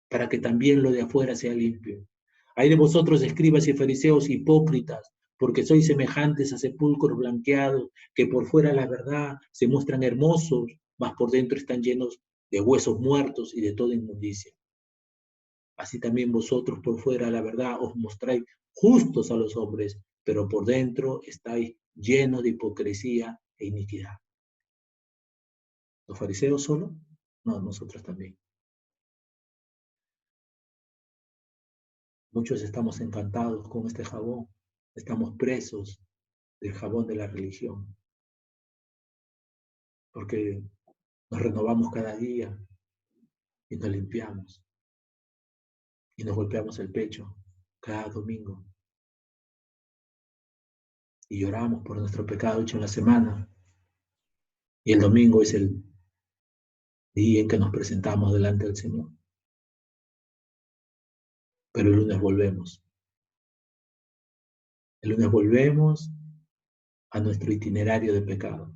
para que también lo de afuera sea limpio. Hay de vosotros, escribas y fariseos hipócritas, porque sois semejantes a sepulcros blanqueados, que por fuera la verdad se muestran hermosos, mas por dentro están llenos de huesos muertos y de toda inmundicia. Así también vosotros por fuera la verdad os mostráis justos a los hombres, pero por dentro estáis llenos de hipocresía e iniquidad. ¿Los fariseos solo? No, nosotros también. Muchos estamos encantados con este jabón, estamos presos del jabón de la religión, porque nos renovamos cada día y nos limpiamos y nos golpeamos el pecho cada domingo y lloramos por nuestro pecado hecho en la semana y el domingo es día en que nos presentamos delante del Señor. Pero el lunes volvemos. El lunes volvemos a nuestro itinerario de pecado.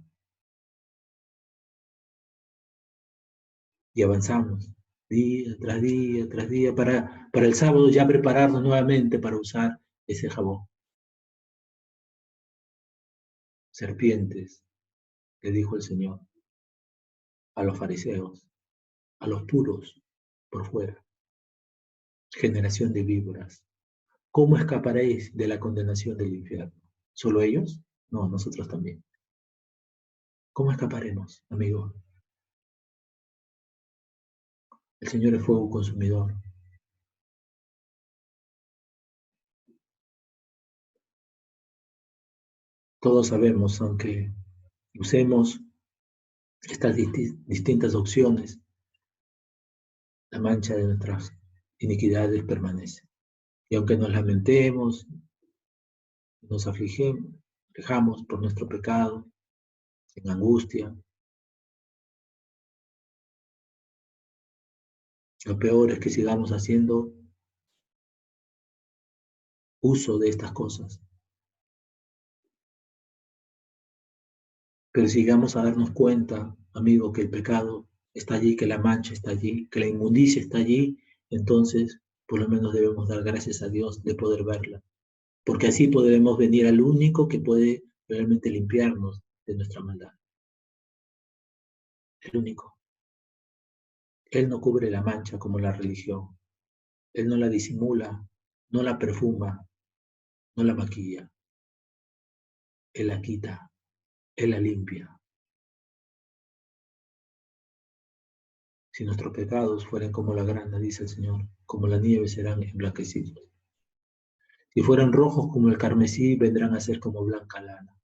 Y avanzamos día tras día, para el sábado ya prepararnos nuevamente para usar ese jabón. Serpientes, le dijo el Señor a los fariseos, a los puros por fuera. Generación de víboras, ¿cómo escaparéis de la condenación del infierno? ¿Solo ellos? No, nosotros también. ¿Cómo escaparemos, amigo? El Señor es fuego consumidor. Todos sabemos, aunque usemos estas distintas opciones, la mancha de nuestras iniquidades permanece. Y aunque nos lamentemos, nos aflijamos por nuestro pecado, en angustia, lo peor es que sigamos haciendo uso de estas cosas. Pero sigamos a darnos cuenta, amigo, que el pecado está allí, que la mancha está allí, que la inmundicia está allí, entonces por lo menos debemos dar gracias a Dios de poder verla. Porque así podremos venir al único que puede realmente limpiarnos de nuestra maldad. El único. Él no cubre la mancha como la religión. Él no la disimula, no la perfuma, no la maquilla. Él la quita, Él la limpia. Si nuestros pecados fueran como la grana, dice el Señor, como la nieve serán emblanquecidos. Si fueran rojos como el carmesí, vendrán a ser como blanca lana.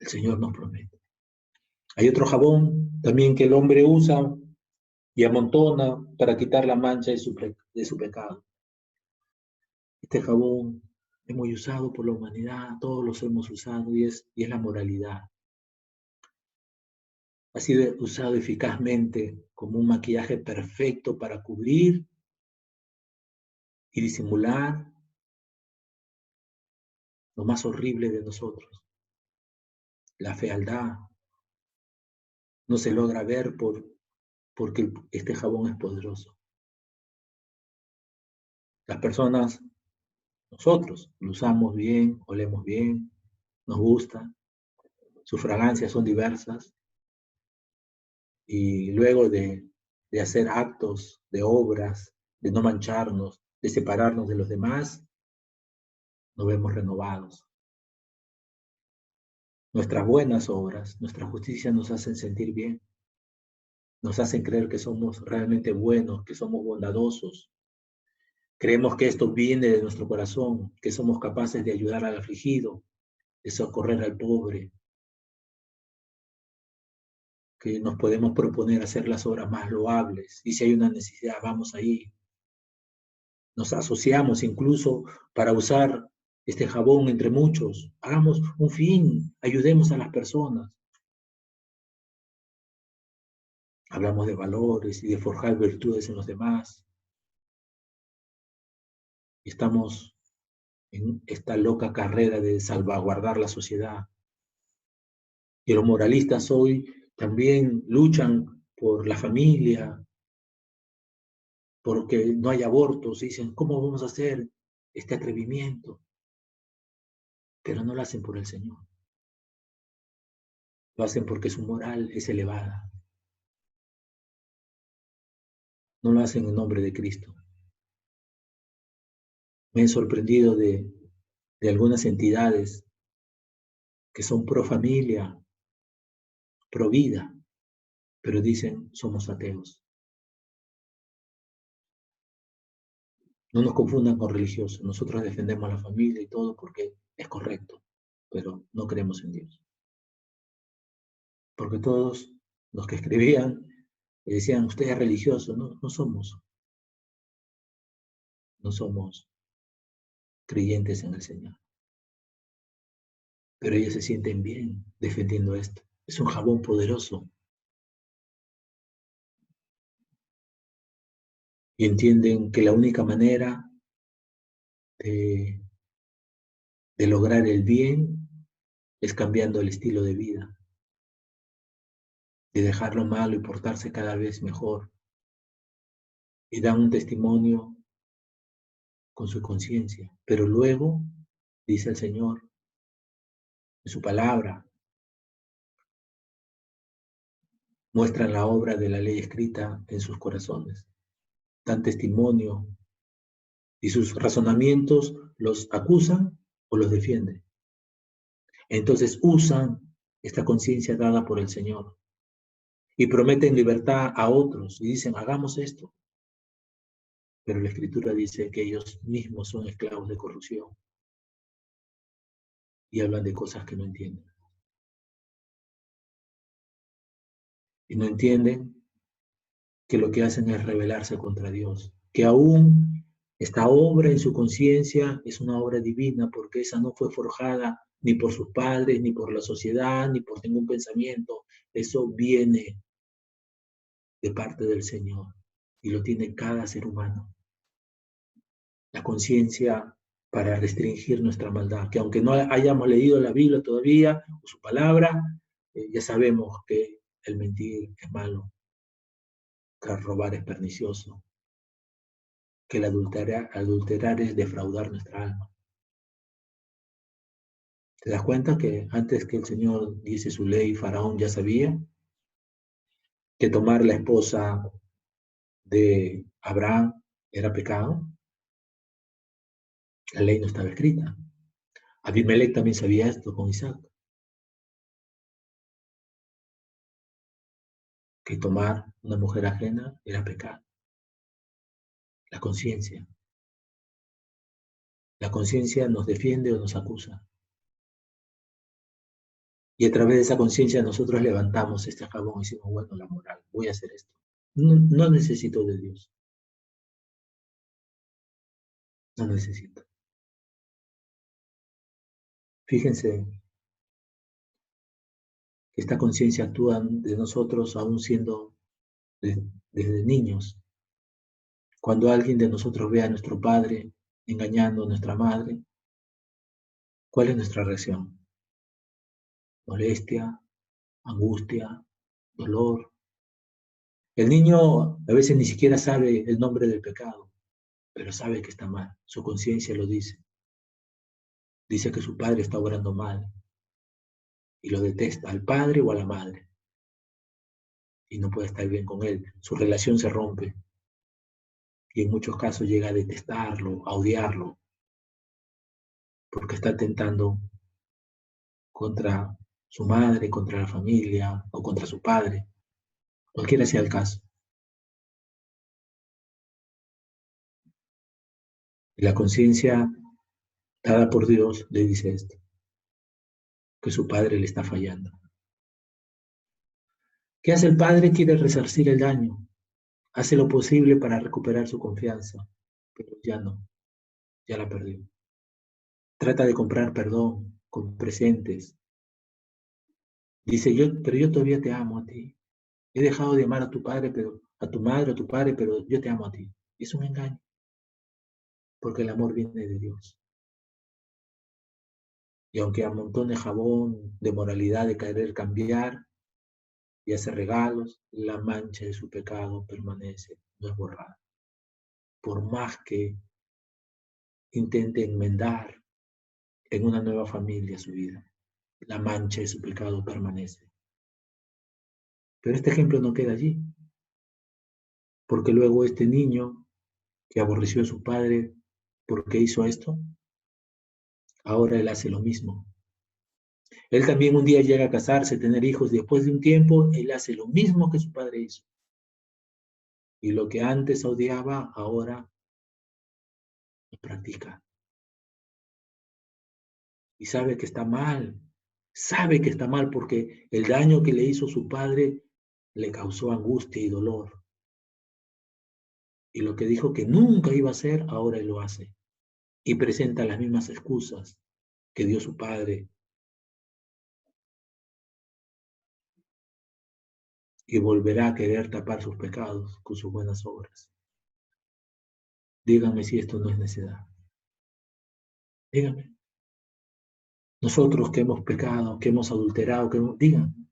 El Señor nos promete. Hay otro jabón también que el hombre usa y amontona para quitar la mancha de su pecado. Este jabón es muy usado por la humanidad, todos los hemos usado y es la moralidad. Ha sido usado eficazmente como un maquillaje perfecto para cubrir y disimular lo más horrible de nosotros. La fealdad no se logra ver porque este jabón es poderoso. Las personas, nosotros, lo usamos bien, olemos bien, nos gusta, sus fragancias son diversas y luego de hacer actos, de obras, de no mancharnos, de separarnos de los demás, nos vemos renovados. Nuestras buenas obras, nuestra justicia nos hacen sentir bien, nos hacen creer que somos realmente buenos, que somos bondadosos. Creemos que esto viene de nuestro corazón, que somos capaces de ayudar al afligido, de socorrer al pobre, que nos podemos proponer hacer las obras más loables. Y si hay una necesidad, vamos ahí. Nos asociamos incluso para usar este jabón entre muchos. Hagamos un fin, ayudemos a las personas. Hablamos de valores y de forjar virtudes en los demás. Y estamos en esta loca carrera de salvaguardar la sociedad. Y los moralistas hoy también luchan por la familia, porque no hay abortos. Y dicen, ¿cómo vamos a hacer este atrevimiento? Pero no lo hacen por el Señor. Lo hacen porque su moral es elevada. No lo hacen en nombre de Cristo. Me he sorprendido de algunas entidades que son pro familia, pro vida, pero dicen somos ateos. No nos confundan con religiosos. Nosotros defendemos la familia y todo porque es correcto, pero no creemos en Dios. Porque todos los que escribían decían, usted es religioso. No, no somos creyentes en el Señor. Pero ellos se sienten bien defendiendo esto. Es un jabón poderoso y entienden que la única manera de, de lograr el bien es cambiando el estilo de vida, de dejar lo malo y portarse cada vez mejor, y dan un testimonio con su conciencia. Pero luego, dice el Señor en su palabra, muestran la obra de la ley escrita en sus corazones, dan testimonio y sus razonamientos los acusan o los defienden. Entonces usan esta conciencia dada por el Señor y prometen libertad a otros y dicen, hagamos esto. Pero la Escritura dice que ellos mismos son esclavos de corrupción y hablan de cosas que no entienden. Y no entienden que lo que hacen es rebelarse contra Dios, que aún esta obra en su conciencia es una obra divina porque esa no fue forjada ni por sus padres, ni por la sociedad, ni por ningún pensamiento. Eso viene de parte del Señor y lo tiene cada ser humano. La conciencia para restringir nuestra maldad, que aunque no hayamos leído la Biblia todavía o su palabra, ya sabemos que el mentir es malo, que el robar es pernicioso, que el adulterar es defraudar nuestra alma. ¿Te das cuenta que antes que el Señor diese su ley, Faraón ya sabía que tomar la esposa de Abraham era pecado? La ley no estaba escrita. Abimelech también sabía esto con Isaac, que tomar una mujer ajena era pecado. La conciencia. La conciencia nos defiende o nos acusa. Y a través de esa conciencia nosotros levantamos este jabón y decimos, bueno, la moral, voy a hacer esto. No, no necesito de Dios. No necesito. Fíjense que esta conciencia actúa de nosotros aún siendo desde niños. Cuando alguien de nosotros ve a nuestro padre engañando a nuestra madre, ¿cuál es nuestra reacción? Molestia, angustia, dolor. El niño a veces ni siquiera sabe el nombre del pecado, pero sabe que está mal. Su conciencia lo dice. Dice que su padre está obrando mal y lo detesta, al padre o a la madre, y no puede estar bien con él. Su relación se rompe y en muchos casos llega a detestarlo, a odiarlo, porque está tentando contra su madre, contra la familia o contra su padre, cualquiera sea el caso. Y la conciencia dada por Dios le dice esto, que su padre le está fallando. ¿Qué hace el padre? Quiere resarcir el daño, hace lo posible para recuperar su confianza, pero ya no, ya la perdió. Trata de comprar perdón con presentes. Dice, pero yo todavía te amo a ti. He dejado de amar a tu padre, pero a tu madre, a tu padre, pero yo te amo a ti. Es un engaño, porque el amor viene de Dios. Y aunque amontone jabón de moralidad, de querer cambiar y hacer regalos, la mancha de su pecado permanece, no es borrada. Por más que intente enmendar en una nueva familia su vida, la mancha de su pecado permanece. Pero este ejemplo no queda allí, porque luego este niño que aborreció a su padre porque hizo esto, ahora él hace lo mismo. Él también un día llega a casarse, tener hijos, y después de un tiempo, él hace lo mismo que su padre hizo. Y lo que antes odiaba, ahora lo practica. Y sabe que está mal porque el daño que le hizo su padre le causó angustia y dolor. Y lo que dijo que nunca iba a hacer, ahora él lo hace. Y presenta las mismas excusas que dio su padre. Y volverá a querer tapar sus pecados con sus buenas obras. Díganme si esto no es necedad. Díganme. Nosotros que hemos pecado, que hemos adulterado, digan,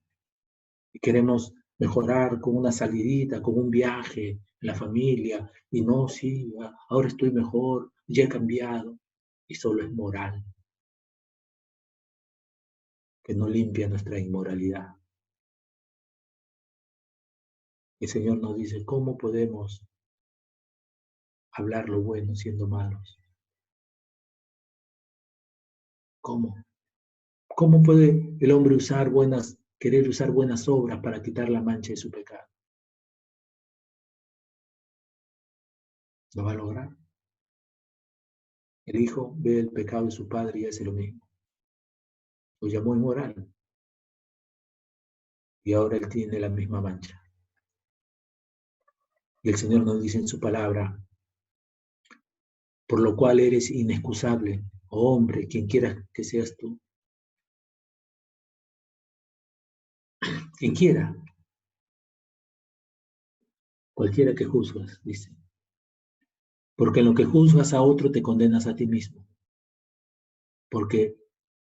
y queremos mejorar con una salidita, con un viaje en la familia, y no, sí, ahora estoy mejor, ya he cambiado, y solo es moral, que no limpia nuestra inmoralidad. El Señor nos dice, ¿cómo podemos hablar lo bueno siendo malos? ¿Cómo? ¿Cómo puede el hombre querer usar buenas obras para quitar la mancha de su pecado? ¿Lo va a lograr? El hijo ve el pecado de su padre y hace lo mismo. Lo llamó inmoral y ahora él tiene la misma mancha. Y el Señor nos dice en su palabra, por lo cual eres inexcusable, oh hombre, quien quiera que seas tú. Quien quiera, cualquiera que juzgas, dice. Porque en lo que juzgas a otro te condenas a ti mismo, porque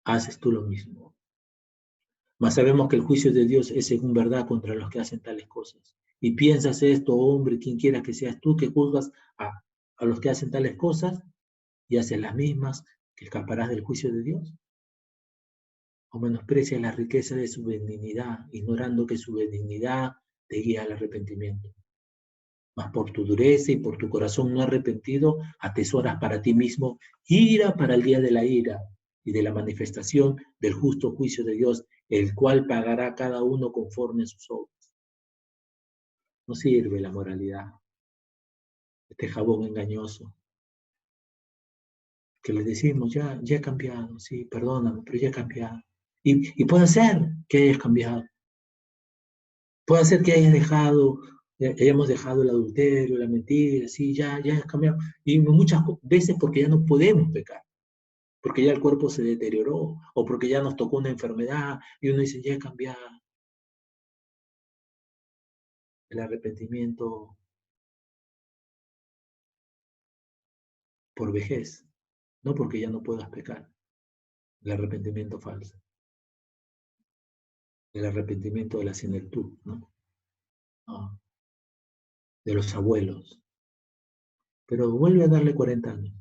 haces tú lo mismo. Mas sabemos que el juicio de Dios es según verdad contra los que hacen tales cosas. Y piensas esto, oh hombre, quien quiera que seas tú, que juzgas a los que hacen tales cosas y haces las mismas, que escaparás del juicio de Dios. O menosprecias la riqueza de su benignidad, ignorando que su benignidad te guía al arrepentimiento. Mas por tu dureza y por tu corazón no arrepentido, atesoras para ti mismo ira para el día de la ira y de la manifestación del justo juicio de Dios, el cual pagará a cada uno conforme a sus obras. No sirve la moralidad, este jabón engañoso, que le decimos, ya he cambiado, sí, perdóname, pero ya he cambiado. Y puede ser que hayas cambiado, puede ser que hayamos dejado el adulterio, la mentira, sí, ya has cambiado. Y muchas veces porque ya no podemos pecar, porque ya el cuerpo se deterioró, o porque ya nos tocó una enfermedad, y uno dice, ya he cambiado. El arrepentimiento por vejez, no porque ya no puedas pecar. El arrepentimiento falso, el arrepentimiento de la senectud, ¿no? Ah, de los abuelos. Pero vuelve a darle 40 años,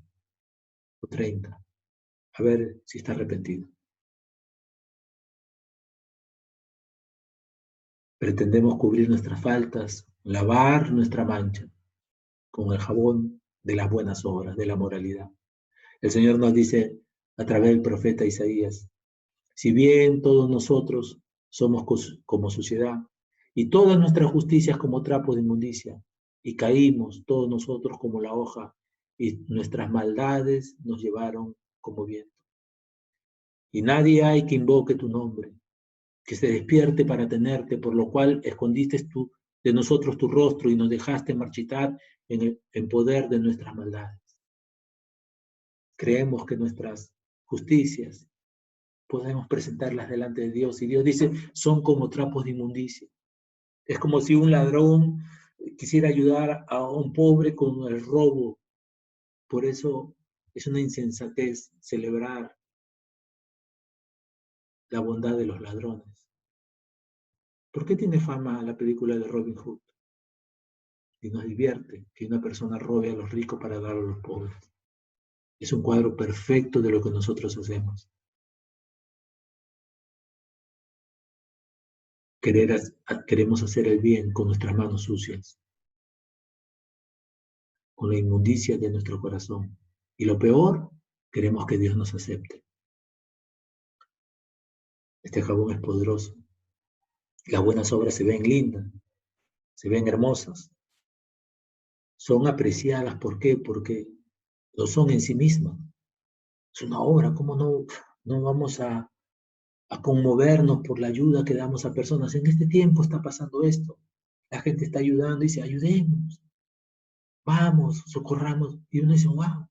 o 30, a ver si está arrepentido. Pretendemos cubrir nuestras faltas, lavar nuestra mancha con el jabón de las buenas obras, de la moralidad. El Señor nos dice a través del profeta Isaías, si bien todos nosotros somos como suciedad, y todas nuestras justicias como trapos de inmundicia, y caímos todos nosotros como la hoja, y nuestras maldades nos llevaron como viento. Y nadie hay que invoque tu nombre, que se despierte para tenerte, por lo cual escondiste de nosotros tu rostro y nos dejaste marchitar en poder de nuestras maldades. Creemos que nuestras justicias podemos presentarlas delante de Dios, y Dios dice, son como trapos de inmundicia. Es como si un ladrón quisiera ayudar a un pobre con el robo. Por eso es una insensatez celebrar la bondad de los ladrones. ¿Por qué tiene fama la película de Robin Hood? Y nos divierte que una persona robe a los ricos para dar a los pobres. Es un cuadro perfecto de lo que nosotros hacemos. Queremos hacer el bien con nuestras manos sucias, con la inmundicia de nuestro corazón. Y lo peor, queremos que Dios nos acepte. Este jabón es poderoso. Las buenas obras se ven lindas, se ven hermosas. Son apreciadas, ¿por qué? Porque lo son en sí mismas. Es una obra, ¿cómo no vamos a conmovernos por la ayuda que damos a personas? En este tiempo está pasando esto. La gente está ayudando y dice, ayudemos, vamos, socorramos. Y uno dice, wow.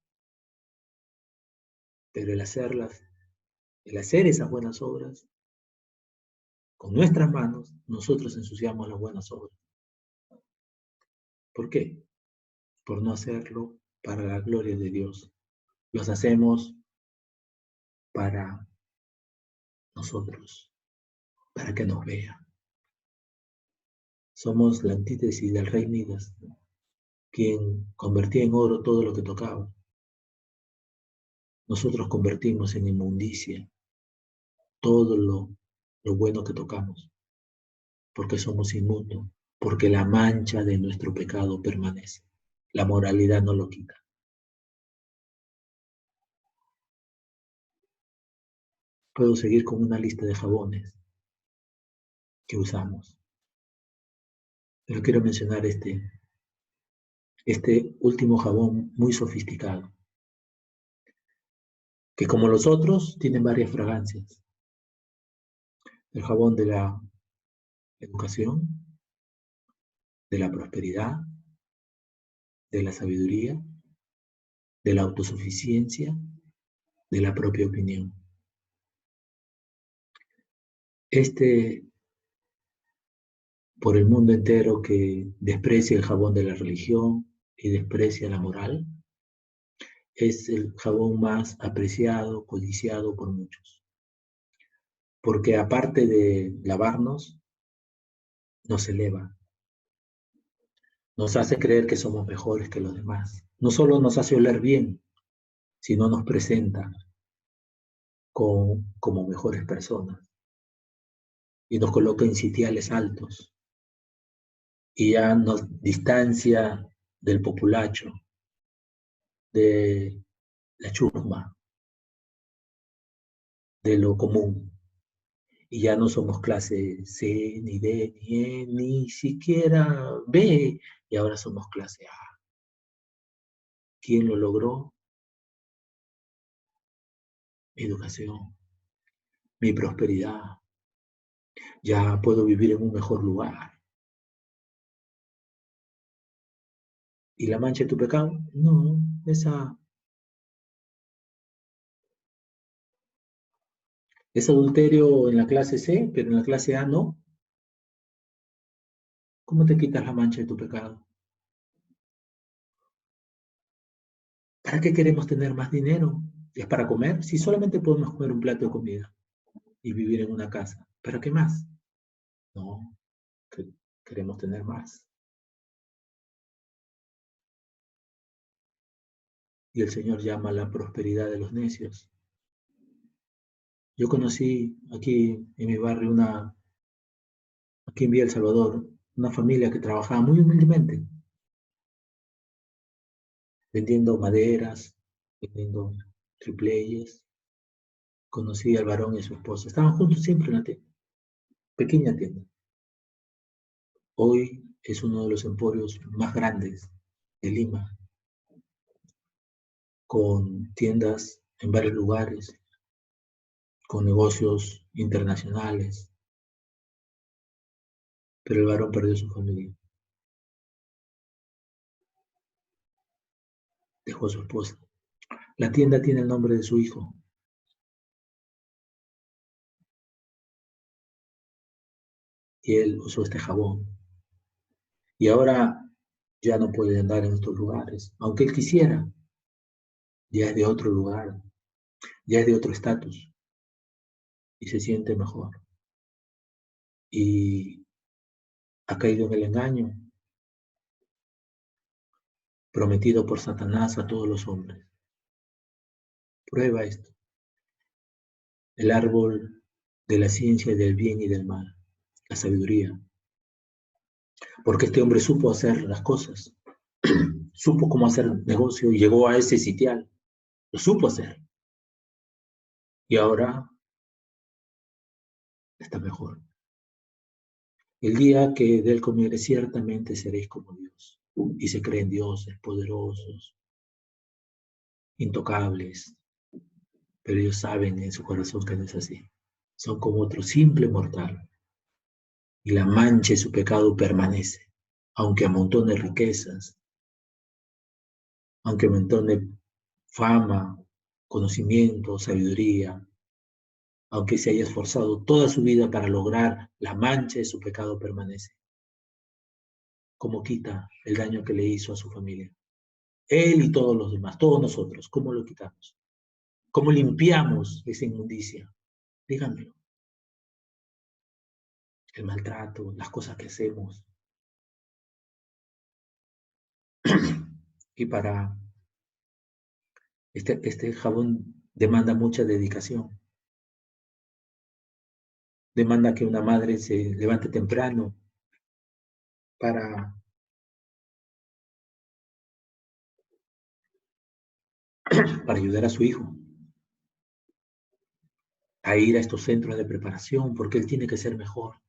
Pero el hacer esas buenas obras, con nuestras manos, nosotros ensuciamos las buenas obras. ¿Por qué? Por no hacerlo para la gloria de Dios. Los hacemos para nosotros, para que nos vea. Somos la antítesis del rey Midas, quien convertía en oro todo lo que tocaba. Nosotros convertimos en inmundicia todo lo bueno que tocamos, porque somos inmundos, porque la mancha de nuestro pecado permanece. La moralidad no lo quita. Puedo seguir con una lista de jabones que usamos, pero quiero mencionar este último jabón muy sofisticado, que como los otros tienen varias fragancias. El jabón de la educación, de la prosperidad, de la sabiduría, de la autosuficiencia, de la propia opinión. Por el mundo entero que desprecia el jabón de la religión y desprecia la moral, es el jabón más apreciado, codiciado por muchos. Porque aparte de lavarnos, nos eleva, nos hace creer que somos mejores que los demás. No solo nos hace oler bien, sino nos presenta como mejores personas y nos coloca en sitiales altos y ya nos distancia del populacho, de la chusma, de lo común. Y ya no somos clase C, ni D, ni E, ni siquiera B, y ahora somos clase A. ¿Quién lo logró? Mi educación, mi prosperidad. Ya puedo vivir en un mejor lugar. ¿Y la mancha de tu pecado? No, es adulterio en la clase C, pero en la clase A no. ¿Cómo te quitas la mancha de tu pecado? ¿Para qué queremos tener más dinero? ¿Es para comer? Si solamente podemos comer un plato de comida y vivir en una casa, ¿para qué más? No, queremos tener más. Y el Señor llama la prosperidad de los necios. Yo conocí aquí en mi barrio, aquí en Villa El Salvador, una familia que trabajaba muy humildemente, vendiendo maderas, vendiendo triples. Conocí al varón y a su esposa. Estaban juntos siempre en la tienda, pequeña tienda. Hoy es uno de los emporios más grandes de Lima, con tiendas en varios lugares, con negocios internacionales, pero el varón perdió su familia, dejó a su esposa. La tienda tiene el nombre de su hijo, y él usó este jabón. Y ahora ya no puede andar en estos lugares, aunque él quisiera, ya es de otro lugar, ya es de otro estatus, y se siente mejor. Y ha caído en el engaño prometido por Satanás a todos los hombres. Prueba esto. El árbol de la ciencia del bien y del mal, la sabiduría. Porque este hombre supo hacer las cosas, supo cómo hacer negocio y llegó a ese sitial. Lo supo hacer. Y ahora está mejor. El día que de él comiere, ciertamente seréis como Dios. Y se creen dioses poderosos, intocables, pero ellos saben en su corazón que no es así. Son como otro simple mortal. Y la mancha de su pecado permanece, aunque amontone riquezas, aunque amontone fama, conocimiento, sabiduría, aunque se haya esforzado toda su vida para lograr, la mancha de su pecado permanece. ¿Cómo quita el daño que le hizo a su familia? Él y todos los demás, todos nosotros. ¿Cómo lo quitamos? ¿Cómo limpiamos esa inmundicia? Díganmelo. El maltrato, las cosas que hacemos. Y para este jabón demanda mucha dedicación. Demanda que una madre se levante temprano para, para ayudar a su hijo a ir a estos centros de preparación, porque él tiene que ser mejor.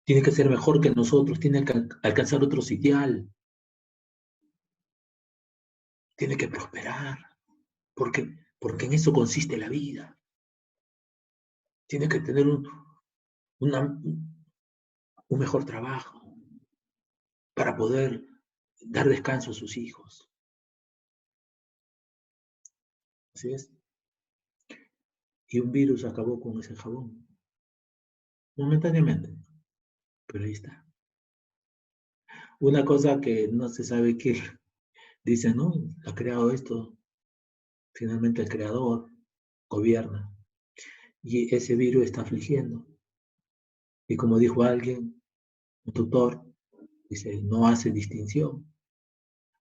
Tiene que ser mejor que nosotros, tiene que alcanzar otro sitial, tiene que prosperar, porque en eso consiste la vida. Tiene que tener un mejor trabajo para poder dar descanso a sus hijos. ¿Así es? Y un virus acabó con ese jabón, momentáneamente, pero ahí está. Una cosa que no se sabe qué dicen, ¿no? Ha creado esto, finalmente el creador gobierna y ese virus está afligiendo. Y como dijo alguien, un tutor, dice, no hace distinción.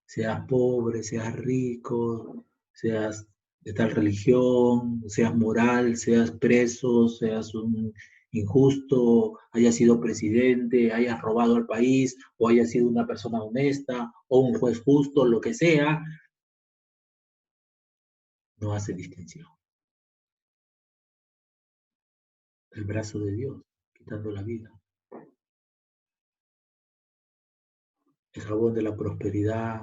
Seas pobre, seas rico, seas de tal religión, seas moral, seas preso, seas un injusto, hayas sido presidente, hayas robado al país, o hayas sido una persona honesta, o un juez justo, lo que sea, no hace distinción. El brazo de Dios, quitando la vida. El jabón de la prosperidad,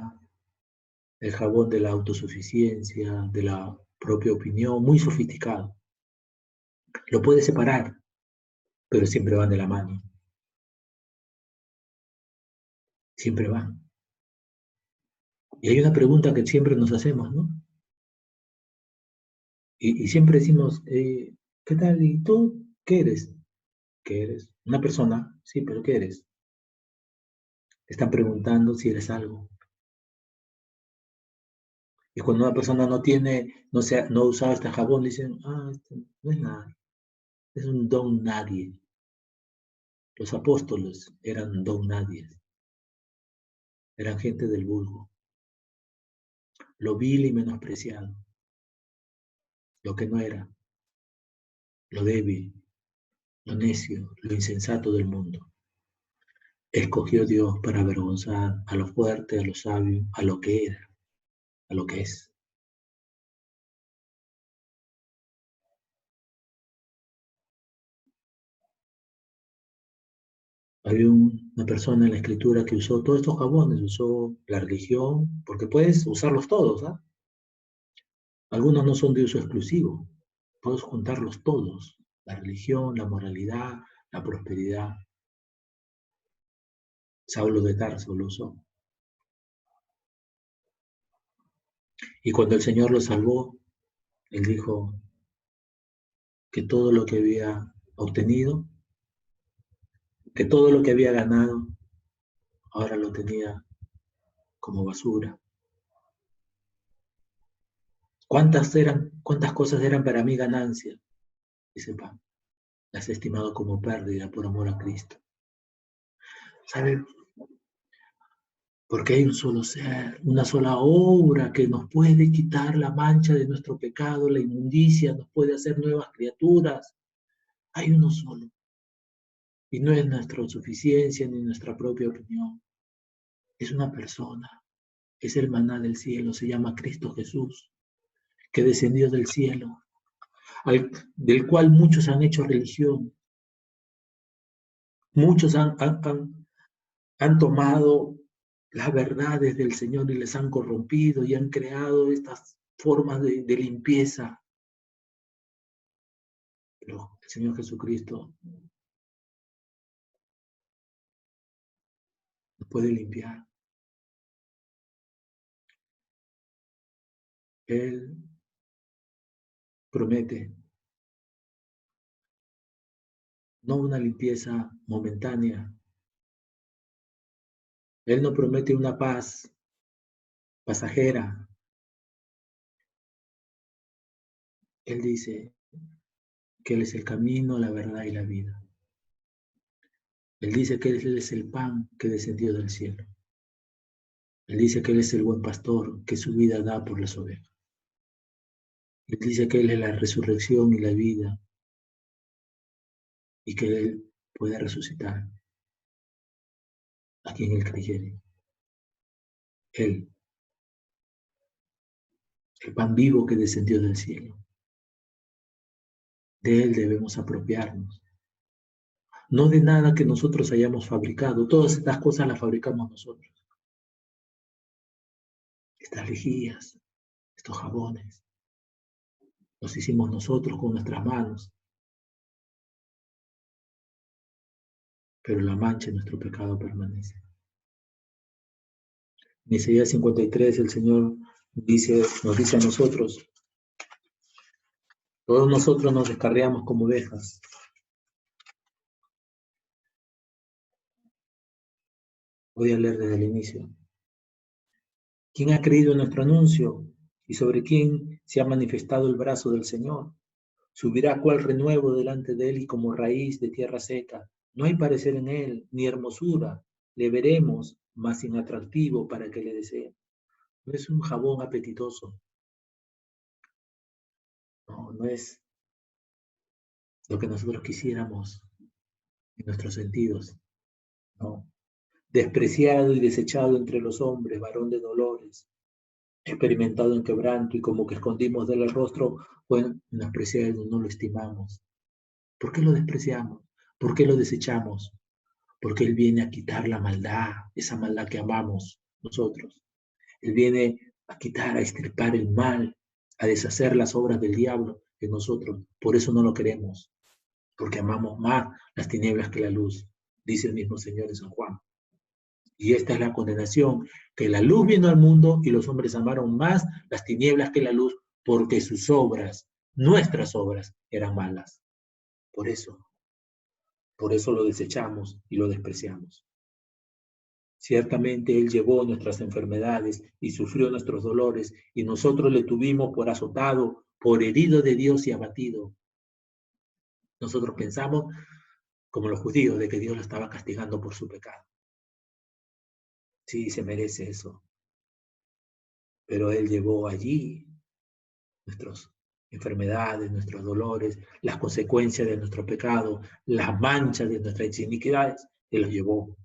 el jabón de la autosuficiencia, de la propia opinión, muy sofisticado. Lo puedes separar, pero siempre van de la mano. Siempre van. Y hay una pregunta que siempre nos hacemos, ¿no? Y siempre decimos, ¿qué tal? ¿Y tú qué eres? ¿Qué eres? Una persona, sí, pero ¿qué eres? Están preguntando si eres algo. Y cuando una persona no tiene, no ha usado este jabón, dicen, este no es nada, es un don nadie. Los apóstoles eran don nadie, eran gente del vulgo, lo vil y menospreciado, lo que no era, lo débil, lo necio, lo insensato del mundo. Escogió Dios para avergonzar a lo fuerte, a lo sabio, a lo que era, a lo que es. Había una persona en la escritura que usó todos estos jabones, usó la religión, porque puedes usarlos todos, ¿ah? Algunos no son de uso exclusivo, puedes juntarlos todos, la religión, la moralidad, la prosperidad. Saulo de Tarso lo usó. Y cuando el Señor lo salvó, él dijo que todo lo que había obtenido, que todo lo que había ganado, ahora lo tenía como basura. ¿Cuántas cosas eran para mí ganancia? Dice Pablo. Las he estimado como pérdida por amor a Cristo. ¿Saben? Porque hay un solo ser, una sola obra que nos puede quitar la mancha de nuestro pecado, la inmundicia, nos puede hacer nuevas criaturas. Hay uno solo. Y no es nuestra suficiencia ni nuestra propia opinión. Es una persona. Es el maná del cielo. Se llama Cristo Jesús, que descendió del cielo, del cual muchos han hecho religión. Muchos han tomado las verdades del Señor y les han corrompido y han creado estas formas de limpieza. Pero el Señor Jesucristo nos puede limpiar. Él promete no una limpieza momentánea. Él no promete una paz pasajera. Él dice que Él es el camino, la verdad y la vida. Él dice que Él es el pan que descendió del cielo. Él dice que Él es el buen pastor que su vida da por las ovejas. Él dice que Él es la resurrección y la vida y que Él puede resucitar a quien Él creyere. Él, el pan vivo que descendió del cielo. De Él debemos apropiarnos. No de nada que nosotros hayamos fabricado. Todas estas cosas las fabricamos nosotros. Estas lejías, estos jabones, los hicimos nosotros con nuestras manos. Pero la mancha de nuestro pecado permanece. En Isaías 53 el Señor nos dice a nosotros, todos nosotros nos descarriamos como ovejas. Voy a leer desde el inicio. ¿Quién ha creído en nuestro anuncio? ¿Y sobre quién se ha manifestado el brazo del Señor? Subirá cual renuevo delante de él y como raíz de tierra seca. No hay parecer en él, ni hermosura. Le veremos, más inatractivo para que le desee. No es un jabón apetitoso. No es lo que nosotros quisiéramos en nuestros sentidos. No. Despreciado y desechado entre los hombres, varón de dolores, experimentado en quebranto y como que escondimos del rostro, bueno, despreciado, no lo estimamos. ¿Por qué lo despreciamos? ¿Por qué lo desechamos? Porque Él viene a quitar la maldad, esa maldad que amamos nosotros. Él viene a quitar, a extirpar el mal, a deshacer las obras del diablo en nosotros. Por eso no lo queremos, porque amamos más las tinieblas que la luz, dice el mismo Señor en San Juan. Y esta es la condenación, que la luz vino al mundo y los hombres amaron más las tinieblas que la luz, porque sus obras, nuestras obras, eran malas. Por eso lo desechamos y lo despreciamos. Ciertamente Él llevó nuestras enfermedades y sufrió nuestros dolores, y nosotros le tuvimos por azotado, por herido de Dios y abatido. Nosotros pensamos, como los judíos, de que Dios lo estaba castigando por su pecado. Sí, se merece eso. Pero Él llevó allí nuestras enfermedades, nuestros dolores, las consecuencias de nuestro pecado, las manchas de nuestras iniquidades. Él los llevó.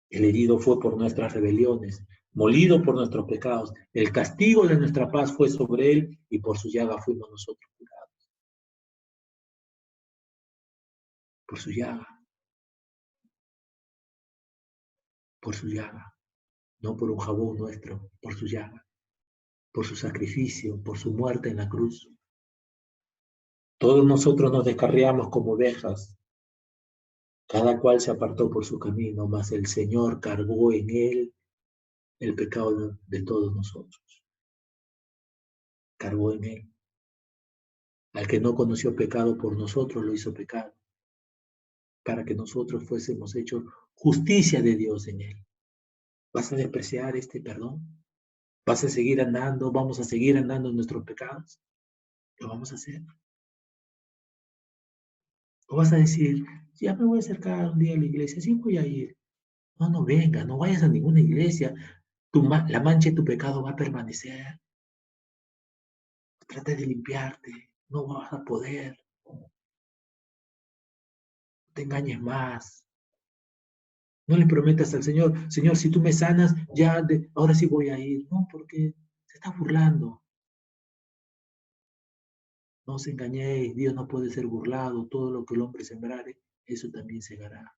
El herido fue por nuestras rebeliones, molido por nuestros pecados. El castigo de nuestra paz fue sobre él y por su llaga fuimos nosotros curados. Por su llaga. Por su llaga. No por un jabón nuestro, por su llaga. Por su sacrificio, por su muerte en la cruz. Todos nosotros nos descarriamos como ovejas. Cada cual se apartó por su camino, mas el Señor cargó en él el pecado de todos nosotros. Cargó en él. Al que no conoció pecado por nosotros lo hizo pecado, para que nosotros fuésemos hechos justicia de Dios en él. ¿Vas a despreciar este perdón? ¿Vas a seguir andando? ¿Vamos a seguir andando en nuestros pecados? Lo vamos a hacer. ¿O vas a decir, ya me voy a acercar un día a la iglesia, sí voy a ir? No, no venga, no vayas a ninguna iglesia. La mancha de tu pecado va a permanecer. Trata de limpiarte, no vas a poder. No te engañes más. No le prometas al Señor, Señor, si tú me sanas, ahora sí voy a ir. No, porque se está burlando. No os engañéis, Dios no puede ser burlado. Todo lo que el hombre sembrare, eso también segará.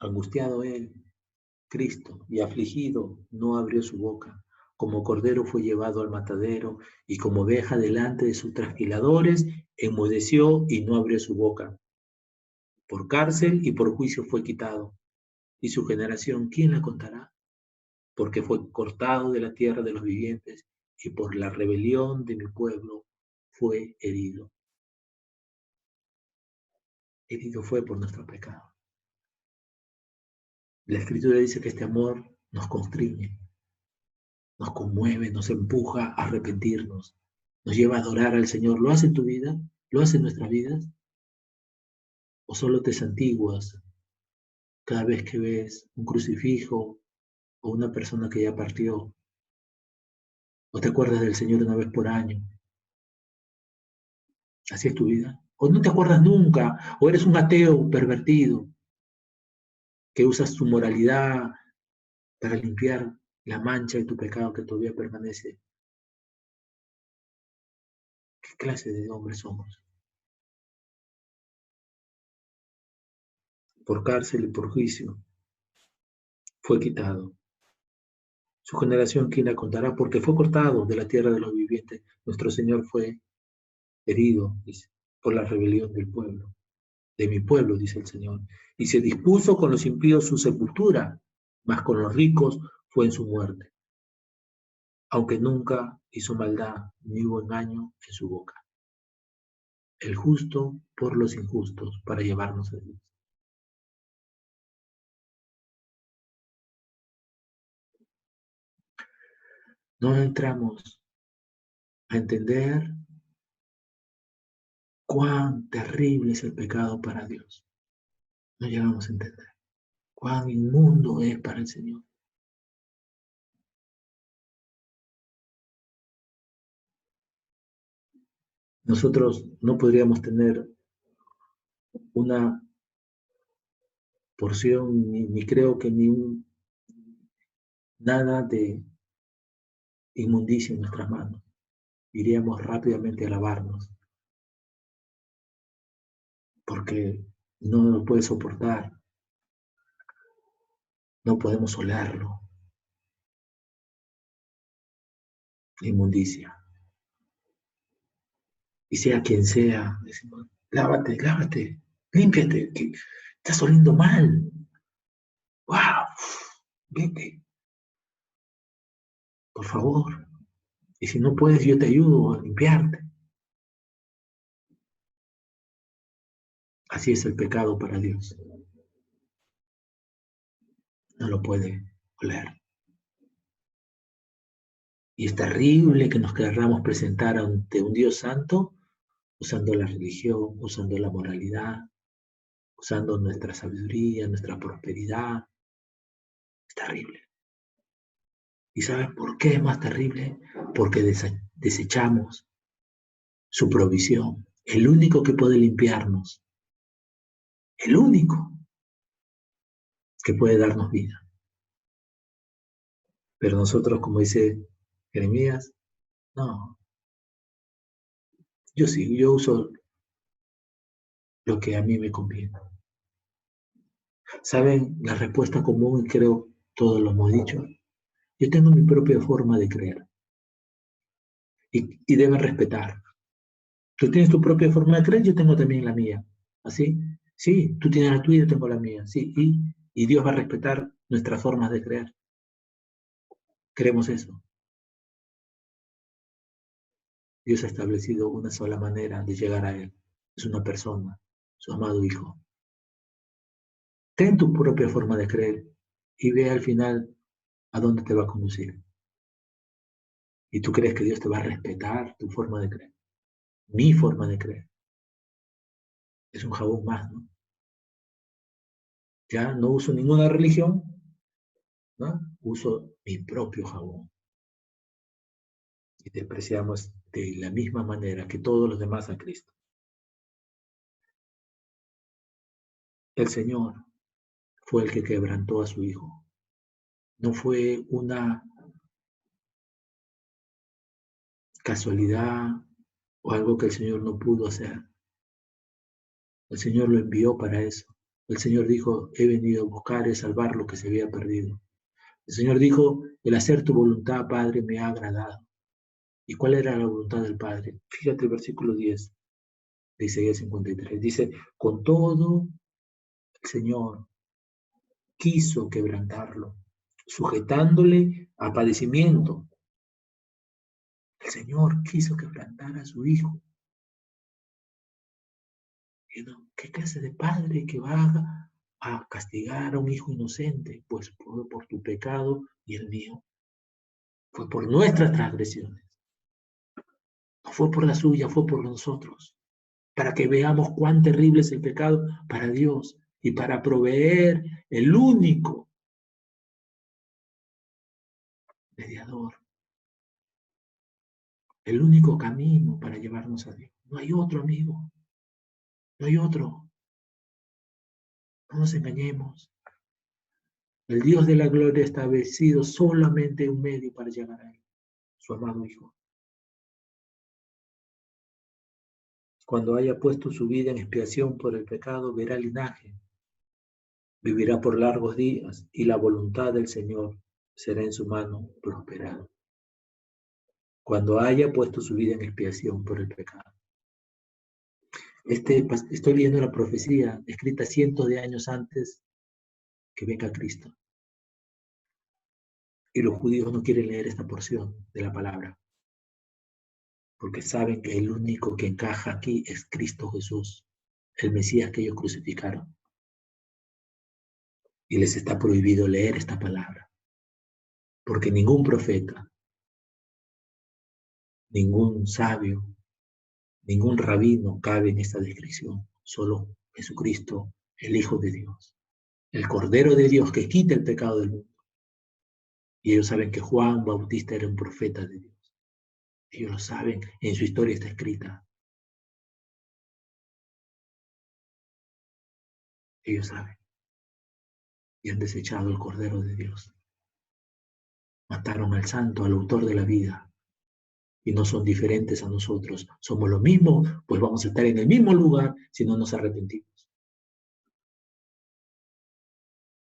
Angustiado él, Cristo, y afligido, no abrió su boca. Como cordero fue llevado al matadero, y como oveja delante de sus trasquiladores, enmudeció y no abrió su boca. Por cárcel y por juicio fue quitado. Y su generación, ¿quién la contará? Porque fue cortado de la tierra de los vivientes, y por la rebelión de mi pueblo fue herido. Herido fue por nuestro pecado. La Escritura dice que este amor nos constriñe, nos conmueve, nos empuja a arrepentirnos, nos lleva a adorar al Señor. ¿Lo hace en tu vida? ¿Lo hace en nuestras vidas? ¿O solo te santiguas cada vez que ves un crucifijo o una persona que ya partió? ¿O te acuerdas del Señor una vez por año? ¿Así es tu vida? ¿O no te acuerdas nunca? ¿O eres un ateo pervertido que usas tu moralidad para limpiar la mancha de tu pecado que todavía permanece? ¿Qué clase de hombres somos? Por cárcel y por juicio fue quitado. Su generación, ¿quién la contará? Porque fue cortado de la tierra de los vivientes. Nuestro Señor fue herido, dice, por la rebelión del pueblo, de mi pueblo, dice el Señor. Y se dispuso con los impíos su sepultura, mas con los ricos fue en su muerte. Aunque nunca hizo maldad, ni hubo engaño en su boca. El justo por los injustos, para llevarnos a Dios. No entramos a entender cuán terrible es el pecado para Dios. No llegamos a entender cuán inmundo es para el Señor. Nosotros no podríamos tener una porción, ni creo que nada de inmundicia en nuestras manos. Iríamos rápidamente a lavarnos, porque no lo puede soportar, no podemos olerlo, la inmundicia. Y sea quien sea, decimos, lávate, lávate, límpiate, que estás oliendo mal. ¡Wow! Vete, por favor. Y si no puedes, yo te ayudo a limpiarte. Así es el pecado para Dios. No lo puede oler. Y es terrible que nos querramos presentar ante un Dios santo usando la religión, usando la moralidad, usando nuestra sabiduría, nuestra prosperidad. Es terrible. ¿Y sabes por qué es más terrible? Porque desechamos su provisión. El único que puede limpiarnos, el único que puede darnos vida. Pero nosotros, como dice Jeremías, no, yo sí, yo uso lo que a mí me conviene. ¿Saben la respuesta común? Y creo todos lo hemos dicho. Yo tengo mi propia forma de creer y deben respetar. Tú tienes tu propia forma de creer, yo tengo también la mía. ¿Así? Sí, tú tienes la tuya, yo tengo la mía. Sí, y Dios va a respetar nuestras formas de creer. Creemos eso. Dios ha establecido una sola manera de llegar a Él. Es una persona, su amado Hijo. Ten tu propia forma de creer y ve al final a dónde te va a conducir. Y tú crees que Dios te va a respetar tu forma de creer. Mi forma de creer. Es un jabón más, ¿no? Ya no uso ninguna religión, ¿no? Uso mi propio jabón. Y despreciamos de la misma manera que todos los demás a Cristo. El Señor fue el que quebrantó a su Hijo. No fue una casualidad o algo que el Señor no pudo hacer. El Señor lo envió para eso. El Señor dijo, he venido a buscar y salvar lo que se había perdido. El Señor dijo, el hacer tu voluntad, Padre, me ha agradado. ¿Y cuál era la voluntad del Padre? Fíjate el versículo 10 de Isaías 53. Dice, con todo el Señor quiso quebrantarlo, sujetándole a padecimiento. El Señor quiso quebrantar a su Hijo. ¿Qué clase de padre que va a castigar a un hijo inocente, pues fue por tu pecado y el mío. Fue por nuestras transgresiones. No fue por la suya, fue por nosotros. Para que veamos cuán terrible es el pecado para Dios y para proveer el único mediador, el único camino para llevarnos a Dios. No hay otro, amigo. No hay otro. No nos engañemos. El Dios de la gloria ha establecido solamente un medio para llegar a Él, su amado Hijo. Cuando haya puesto su vida en expiación por el pecado, verá linaje, vivirá por largos días y la voluntad del Señor será en su mano prosperada. Cuando haya puesto su vida en expiación por el pecado. Estoy leyendo la profecía escrita cientos de años antes que venga Cristo. Y los judíos no quieren leer esta porción de la palabra, porque saben que el único que encaja aquí es Cristo Jesús, el Mesías que ellos crucificaron. Y les está prohibido leer esta palabra, porque ningún profeta, ningún sabio, ningún rabino cabe en esta descripción, solo Jesucristo, el Hijo de Dios, el Cordero de Dios que quita el pecado del mundo. Y ellos saben que Juan Bautista era un profeta de Dios. Ellos lo saben, en su historia está escrita. Ellos saben. Y han desechado el Cordero de Dios. Mataron al Santo, al autor de la vida. Y no son diferentes a nosotros. Somos lo mismo, pues vamos a estar en el mismo lugar si no nos arrepentimos.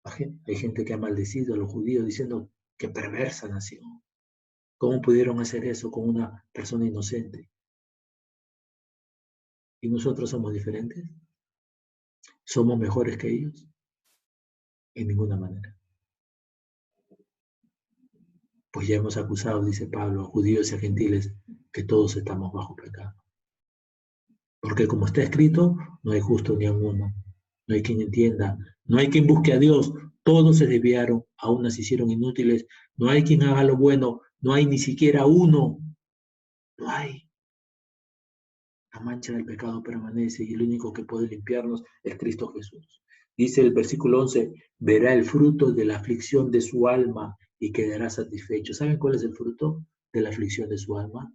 Hay gente que ha maldecido a los judíos diciendo que perversa nación. ¿Cómo pudieron hacer eso con una persona inocente? ¿Y nosotros somos diferentes? ¿Somos mejores que ellos? En ninguna manera. Pues ya hemos acusado, dice Pablo, a judíos y a gentiles, que todos estamos bajo pecado. Porque como está escrito, no hay justo ni a uno, no hay quien entienda, no hay quien busque a Dios, todos se desviaron, aún se hicieron inútiles, no hay quien haga lo bueno, no hay ni siquiera uno, no hay. La mancha del pecado permanece y el único que puede limpiarnos es Cristo Jesús. Dice el versículo 11, verá el fruto de la aflicción de su alma y quedará satisfecho. ¿Saben cuál es el fruto de la aflicción de su alma?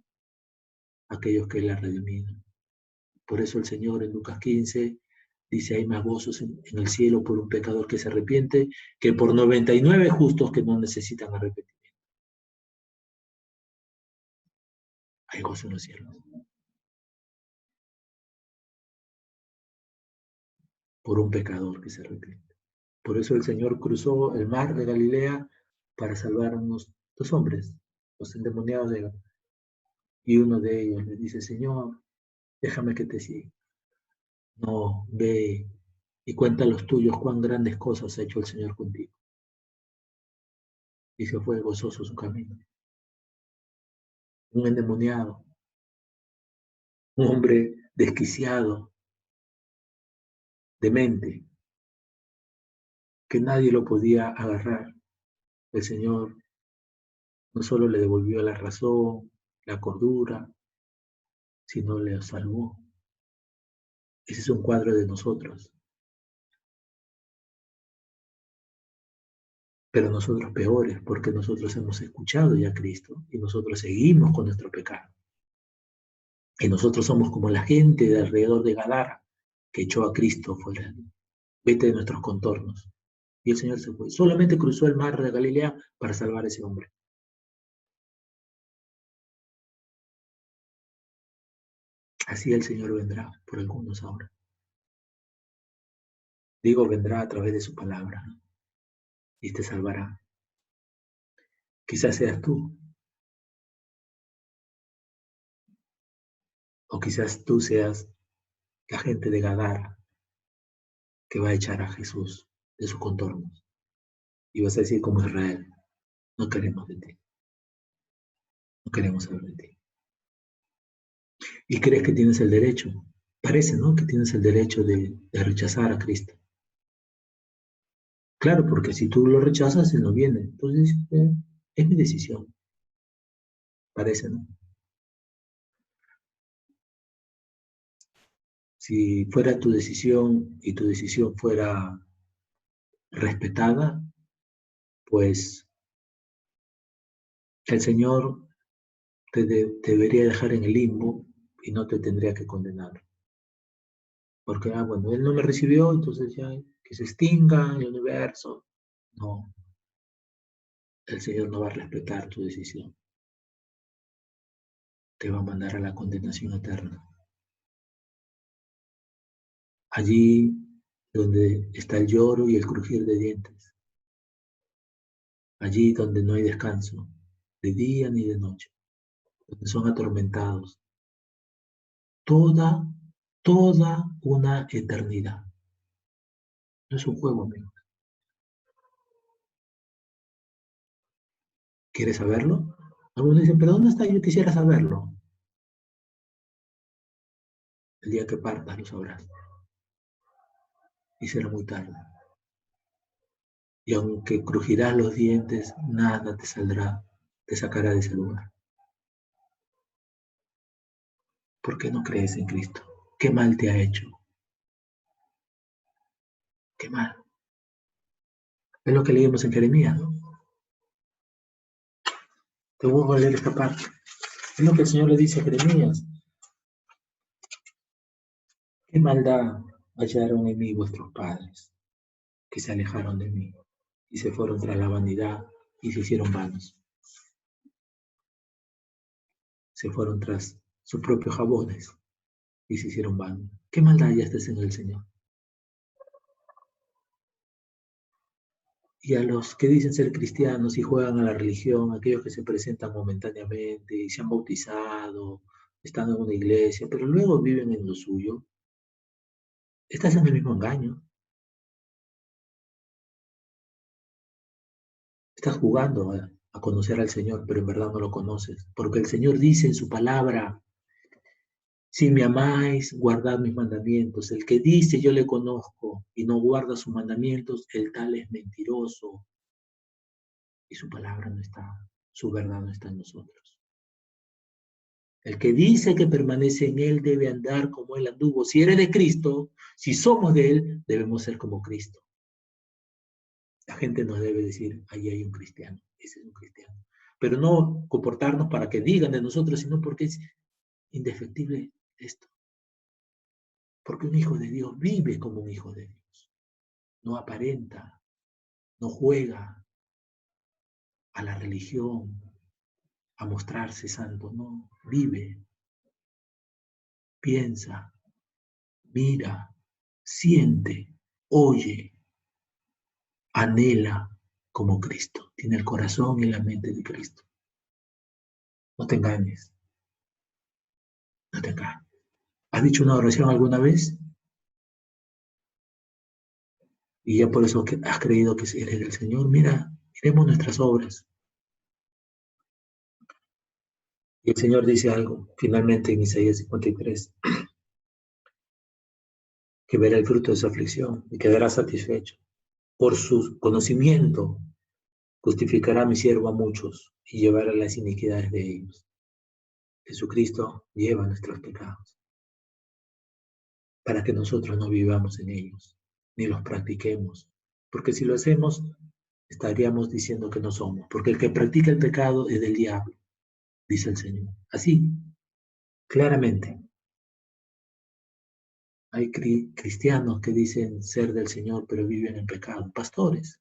Aquellos que la redimieron. Por eso el Señor en Lucas 15 dice, hay más gozos en el cielo por un pecador que se arrepiente que por 99 justos que no necesitan arrepentimiento. Hay gozo en los cielos. Por un pecador que se arrepiente. Por eso el Señor cruzó el mar de Galilea para salvar a unos dos hombres, los endemoniados de Galilea. Y uno de ellos le dice, Señor, déjame que te siga. No, ve y cuenta los tuyos cuán grandes cosas ha hecho el Señor contigo. Y se fue gozoso su camino. Un endemoniado, un hombre desquiciado, demente, que nadie lo podía agarrar. El Señor no solo le devolvió la razón, la cordura, sino le salvó. Ese es un cuadro de nosotros. Pero nosotros peores, porque nosotros hemos escuchado ya a Cristo y nosotros seguimos con nuestro pecado. Y nosotros somos como la gente de alrededor de Gadara que echó a Cristo fuera. Vete de nuestros contornos. Y el Señor se fue. Solamente cruzó el mar de Galilea para salvar a ese hombre. Así el Señor vendrá por algunos ahora. Digo, vendrá a través de su palabra y te salvará. Quizás seas tú. O quizás tú seas la gente de Gadara que va a echar a Jesús de sus contornos. Y vas a decir como Israel, no queremos de ti. No queremos saber de ti. Y crees que tienes el derecho. Parece, ¿no? Que tienes el derecho de rechazar a Cristo. Claro, porque si tú lo rechazas, él no viene. Entonces, es mi decisión, parece, ¿no? Si fuera tu decisión y tu decisión fuera respetada, pues el Señor te debería dejar en el limbo y no te tendría que condenar. Porque, bueno, Él no me recibió, entonces ya que se extinga el universo. No, el Señor no va a respetar tu decisión. Te va a mandar a la condenación eterna. Allí donde está el lloro y el crujir de dientes. Allí donde no hay descanso, de día ni de noche. Donde son atormentados. Toda una eternidad. No es un juego, amigo. ¿Quieres saberlo? Algunos dicen, pero ¿dónde está? Yo quisiera saberlo. El día que partas lo sabrás. Y será muy tarde. Y aunque crujirás los dientes, nada te saldrá, te sacará de ese lugar. ¿Por qué no crees en Cristo? ¿Qué mal te ha hecho? ¿Qué mal? Es lo que leímos en Jeremías, ¿no? Te vuelvo a leer esta parte. Es lo que el Señor le dice a Jeremías. ¿Qué maldad hallaron en mí vuestros padres, que se alejaron de mí y se fueron tras la vanidad y se hicieron vanos? Se fueron tras sus propios jabones y se hicieron vanos. ¿Qué maldad hallaste en el Señor? Y a los que dicen ser cristianos y juegan a la religión, aquellos que se presentan momentáneamente y se han bautizado, están en una iglesia, pero luego viven en lo suyo, estás en el mismo engaño. Estás jugando a conocer al Señor, pero en verdad no lo conoces, porque el Señor dice en su palabra, si me amáis, guardad mis mandamientos. El que dice yo le conozco y no guarda sus mandamientos, el tal es mentiroso y su palabra no está, su verdad no está en nosotros. El que dice que permanece en él debe andar como él anduvo. Si eres de Cristo, si somos de él, debemos ser como Cristo. La gente nos debe decir, ahí hay un cristiano, ese es un cristiano. Pero no comportarnos para que digan de nosotros, sino porque es indefectible esto. Porque un hijo de Dios vive como un hijo de Dios. No aparenta, no juega a la religión, a mostrarse santo, no. Vive, piensa, mira, siente, oye, anhela como Cristo. Tiene el corazón y la mente de Cristo. No te engañes, no te engañes. ¿Has dicho una oración alguna vez? Y ya por eso que has creído que eres del Señor. Mira, miremos nuestras obras. Y el Señor dice algo, finalmente en Isaías 53, que verá el fruto de su aflicción y quedará satisfecho. Por su conocimiento justificará a mi siervo a muchos y llevará las iniquidades de ellos. Jesucristo lleva nuestros pecados para que nosotros no vivamos en ellos, ni los practiquemos. Porque si lo hacemos, estaríamos diciendo que no somos. Porque el que practica el pecado es del diablo, dice el Señor. Así, claramente. Hay cristianos que dicen ser del Señor, pero viven en pecado. Pastores,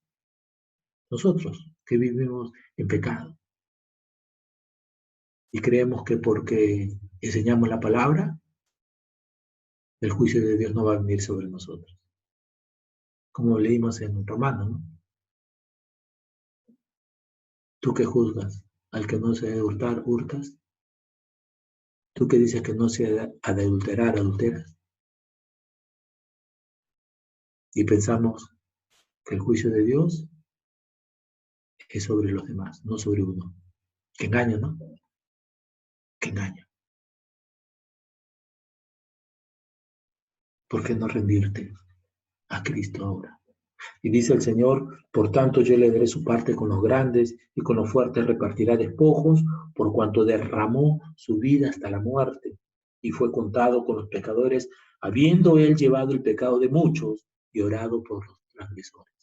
nosotros que vivimos en pecado. Y creemos que porque enseñamos la palabra, el juicio de Dios no va a venir sobre nosotros. Como leímos en Romano, ¿no? Tú que juzgas al que no se debe hurtar, hurtas. Tú que dices que no se ha de adulterar, adulteras. Y pensamos que el juicio de Dios es sobre los demás, no sobre uno. Qué engaño, ¿no? Qué engaño. ¿Por qué no rendirte a Cristo ahora? Y dice el Señor, por tanto yo le daré su parte con los grandes y con los fuertes repartirá despojos, por cuanto derramó su vida hasta la muerte y fue contado con los pecadores, habiendo él llevado el pecado de muchos y orado por los transgresores.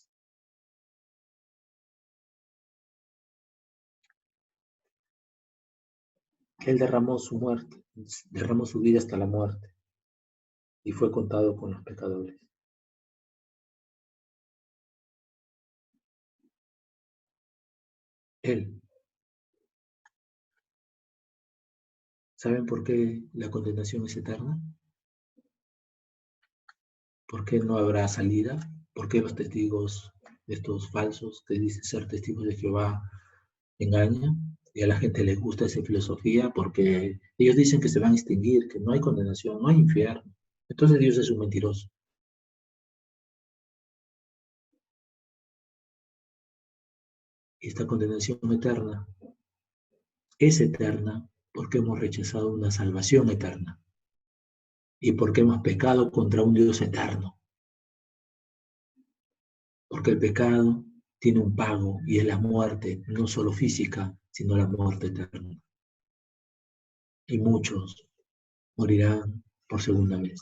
Él derramó su muerte, derramó su vida hasta la muerte y fue contado con los pecadores. Él. ¿Saben por qué la condenación es eterna? ¿Por qué no habrá salida? ¿Por qué los testigos, estos falsos que dicen ser testigos de Jehová, engañan? Y a la gente les gusta esa filosofía porque ellos dicen que se van a extinguir, que no hay condenación, no hay infierno. Entonces Dios es un mentiroso. Esta condenación eterna es eterna porque hemos rechazado una salvación eterna y porque hemos pecado contra un Dios eterno. Porque el pecado tiene un pago y es la muerte, no solo física, sino la muerte eterna. Y muchos morirán por segunda vez.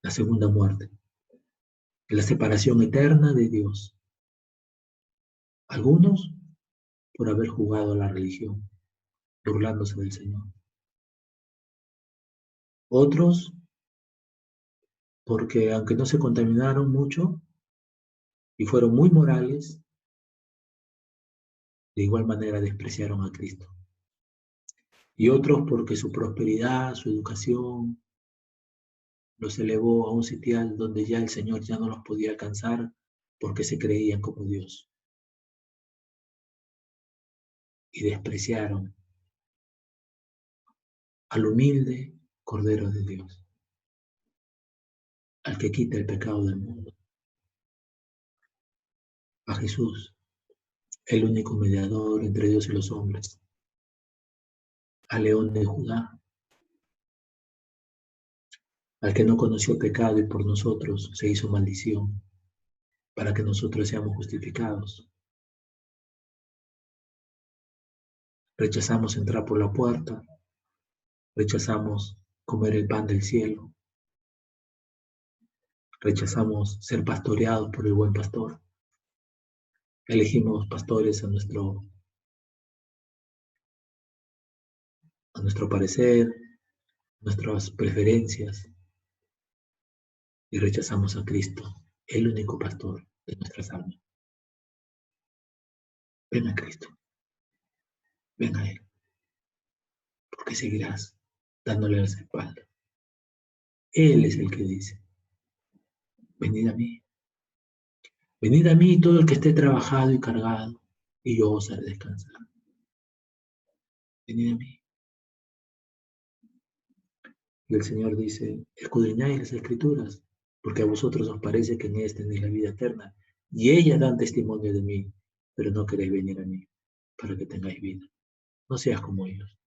La segunda muerte, la separación eterna de Dios. Algunos por haber jugado a la religión, burlándose del Señor. Otros porque aunque no se contaminaron mucho y fueron muy morales, de igual manera despreciaron a Cristo. Y otros porque su prosperidad, su educación, los elevó a un sitial donde ya el Señor ya no los podía alcanzar porque se creían como Dios. Y despreciaron al humilde Cordero de Dios, al que quita el pecado del mundo, a Jesús, el único mediador entre Dios y los hombres, al León de Judá, al que no conoció pecado y por nosotros se hizo maldición, para que nosotros seamos justificados. Rechazamos entrar por la puerta, rechazamos comer el pan del cielo, rechazamos ser pastoreados por el buen pastor. Elegimos pastores a nuestro parecer, nuestras preferencias, y rechazamos a Cristo, el único pastor de nuestras almas. Ven a Cristo, ven a Él, porque seguirás dándole la espalda. Él es el que dice, venid a mí todo el que esté trabajado y cargado, y yo os haré descansar. Venid a mí. Y el Señor dice, escudriñáis las Escrituras, porque a vosotros os parece que en ellas tenéis la vida eterna, y ellas dan testimonio de mí, pero no queréis venir a mí para que tengáis vida. No seas como ellos.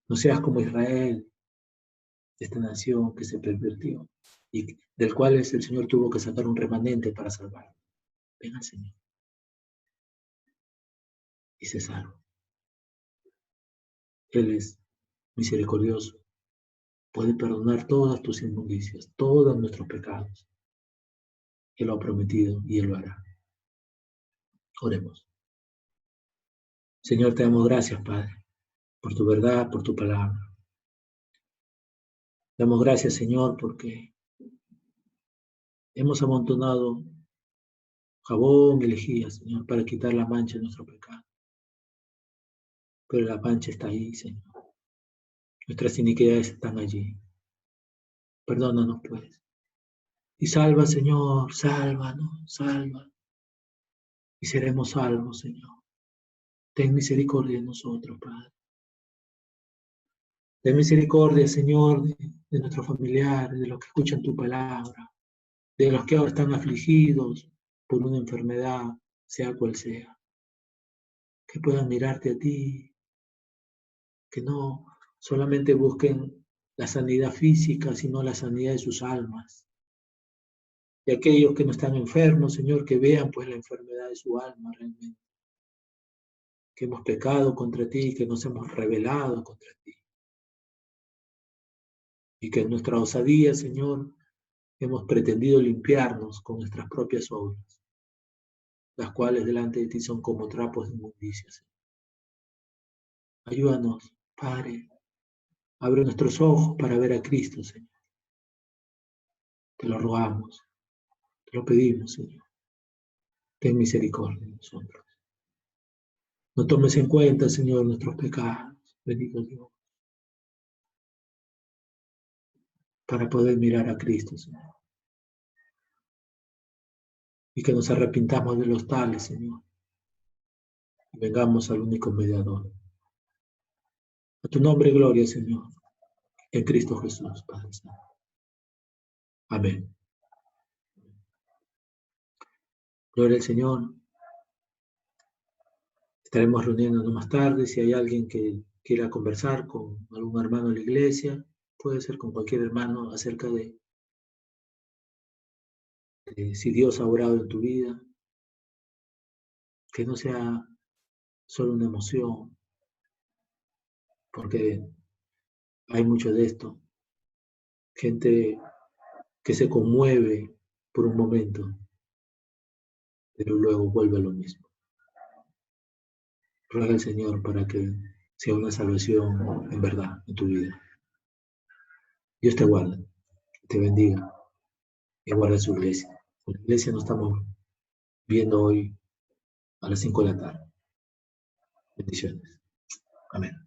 No seas como Israel, esta nación que se pervirtió y del cual el Señor tuvo que sacar un remanente para salvar. Ven al Señor y se salva. Él es misericordioso, puede perdonar todas tus inmundicias, todos nuestros pecados. Él lo ha prometido y Él lo hará. Oremos. Señor, te damos gracias, Padre, por tu verdad, por tu palabra. Te damos gracias, Señor, porque hemos amontonado jabón y lejía, Señor, para quitar la mancha de nuestro pecado. Pero la mancha está ahí, Señor. Nuestras iniquidades están allí. Perdónanos, pues. Y salva, Señor, sálvanos, salva. Y seremos salvos, Señor. Ten misericordia de nosotros, Padre. Ten misericordia, Señor, de nuestros familiares, de los que escuchan tu palabra, de los que ahora están afligidos por una enfermedad, sea cual sea. Que puedan mirarte a ti, que no solamente busquen la sanidad física, sino la sanidad de sus almas. Y aquellos que no están enfermos, Señor, que vean pues la enfermedad de su alma realmente, que hemos pecado contra ti, que nos hemos rebelado contra ti. Y que en nuestra osadía, Señor, hemos pretendido limpiarnos con nuestras propias obras, las cuales delante de ti son como trapos de inmundicia, Señor. Ayúdanos, Padre. Abre nuestros ojos para ver a Cristo, Señor. Te lo rogamos, te lo pedimos, Señor. Ten misericordia de nosotros. No tomes en cuenta, Señor, nuestros pecados, bendito Dios, para poder mirar a Cristo, Señor. Y que nos arrepintamos de los tales, Señor. Y vengamos al único mediador. A tu nombre, gloria, Señor, en Cristo Jesús, Padre Santo. Amén. Gloria al Señor. Estaremos reuniéndonos más tarde. Si hay alguien que quiera conversar con algún hermano de la iglesia, puede ser con cualquier hermano acerca de si Dios ha obrado en tu vida, que no sea solo una emoción, porque hay mucho de esto. Gente que se conmueve por un momento, pero luego vuelve a lo mismo. Ruega al Señor para que sea una salvación en verdad en tu vida. Dios te guarde, te bendiga y guarde su iglesia. En la iglesia nos estamos viendo hoy a las 5 de la tarde. Bendiciones. Amén.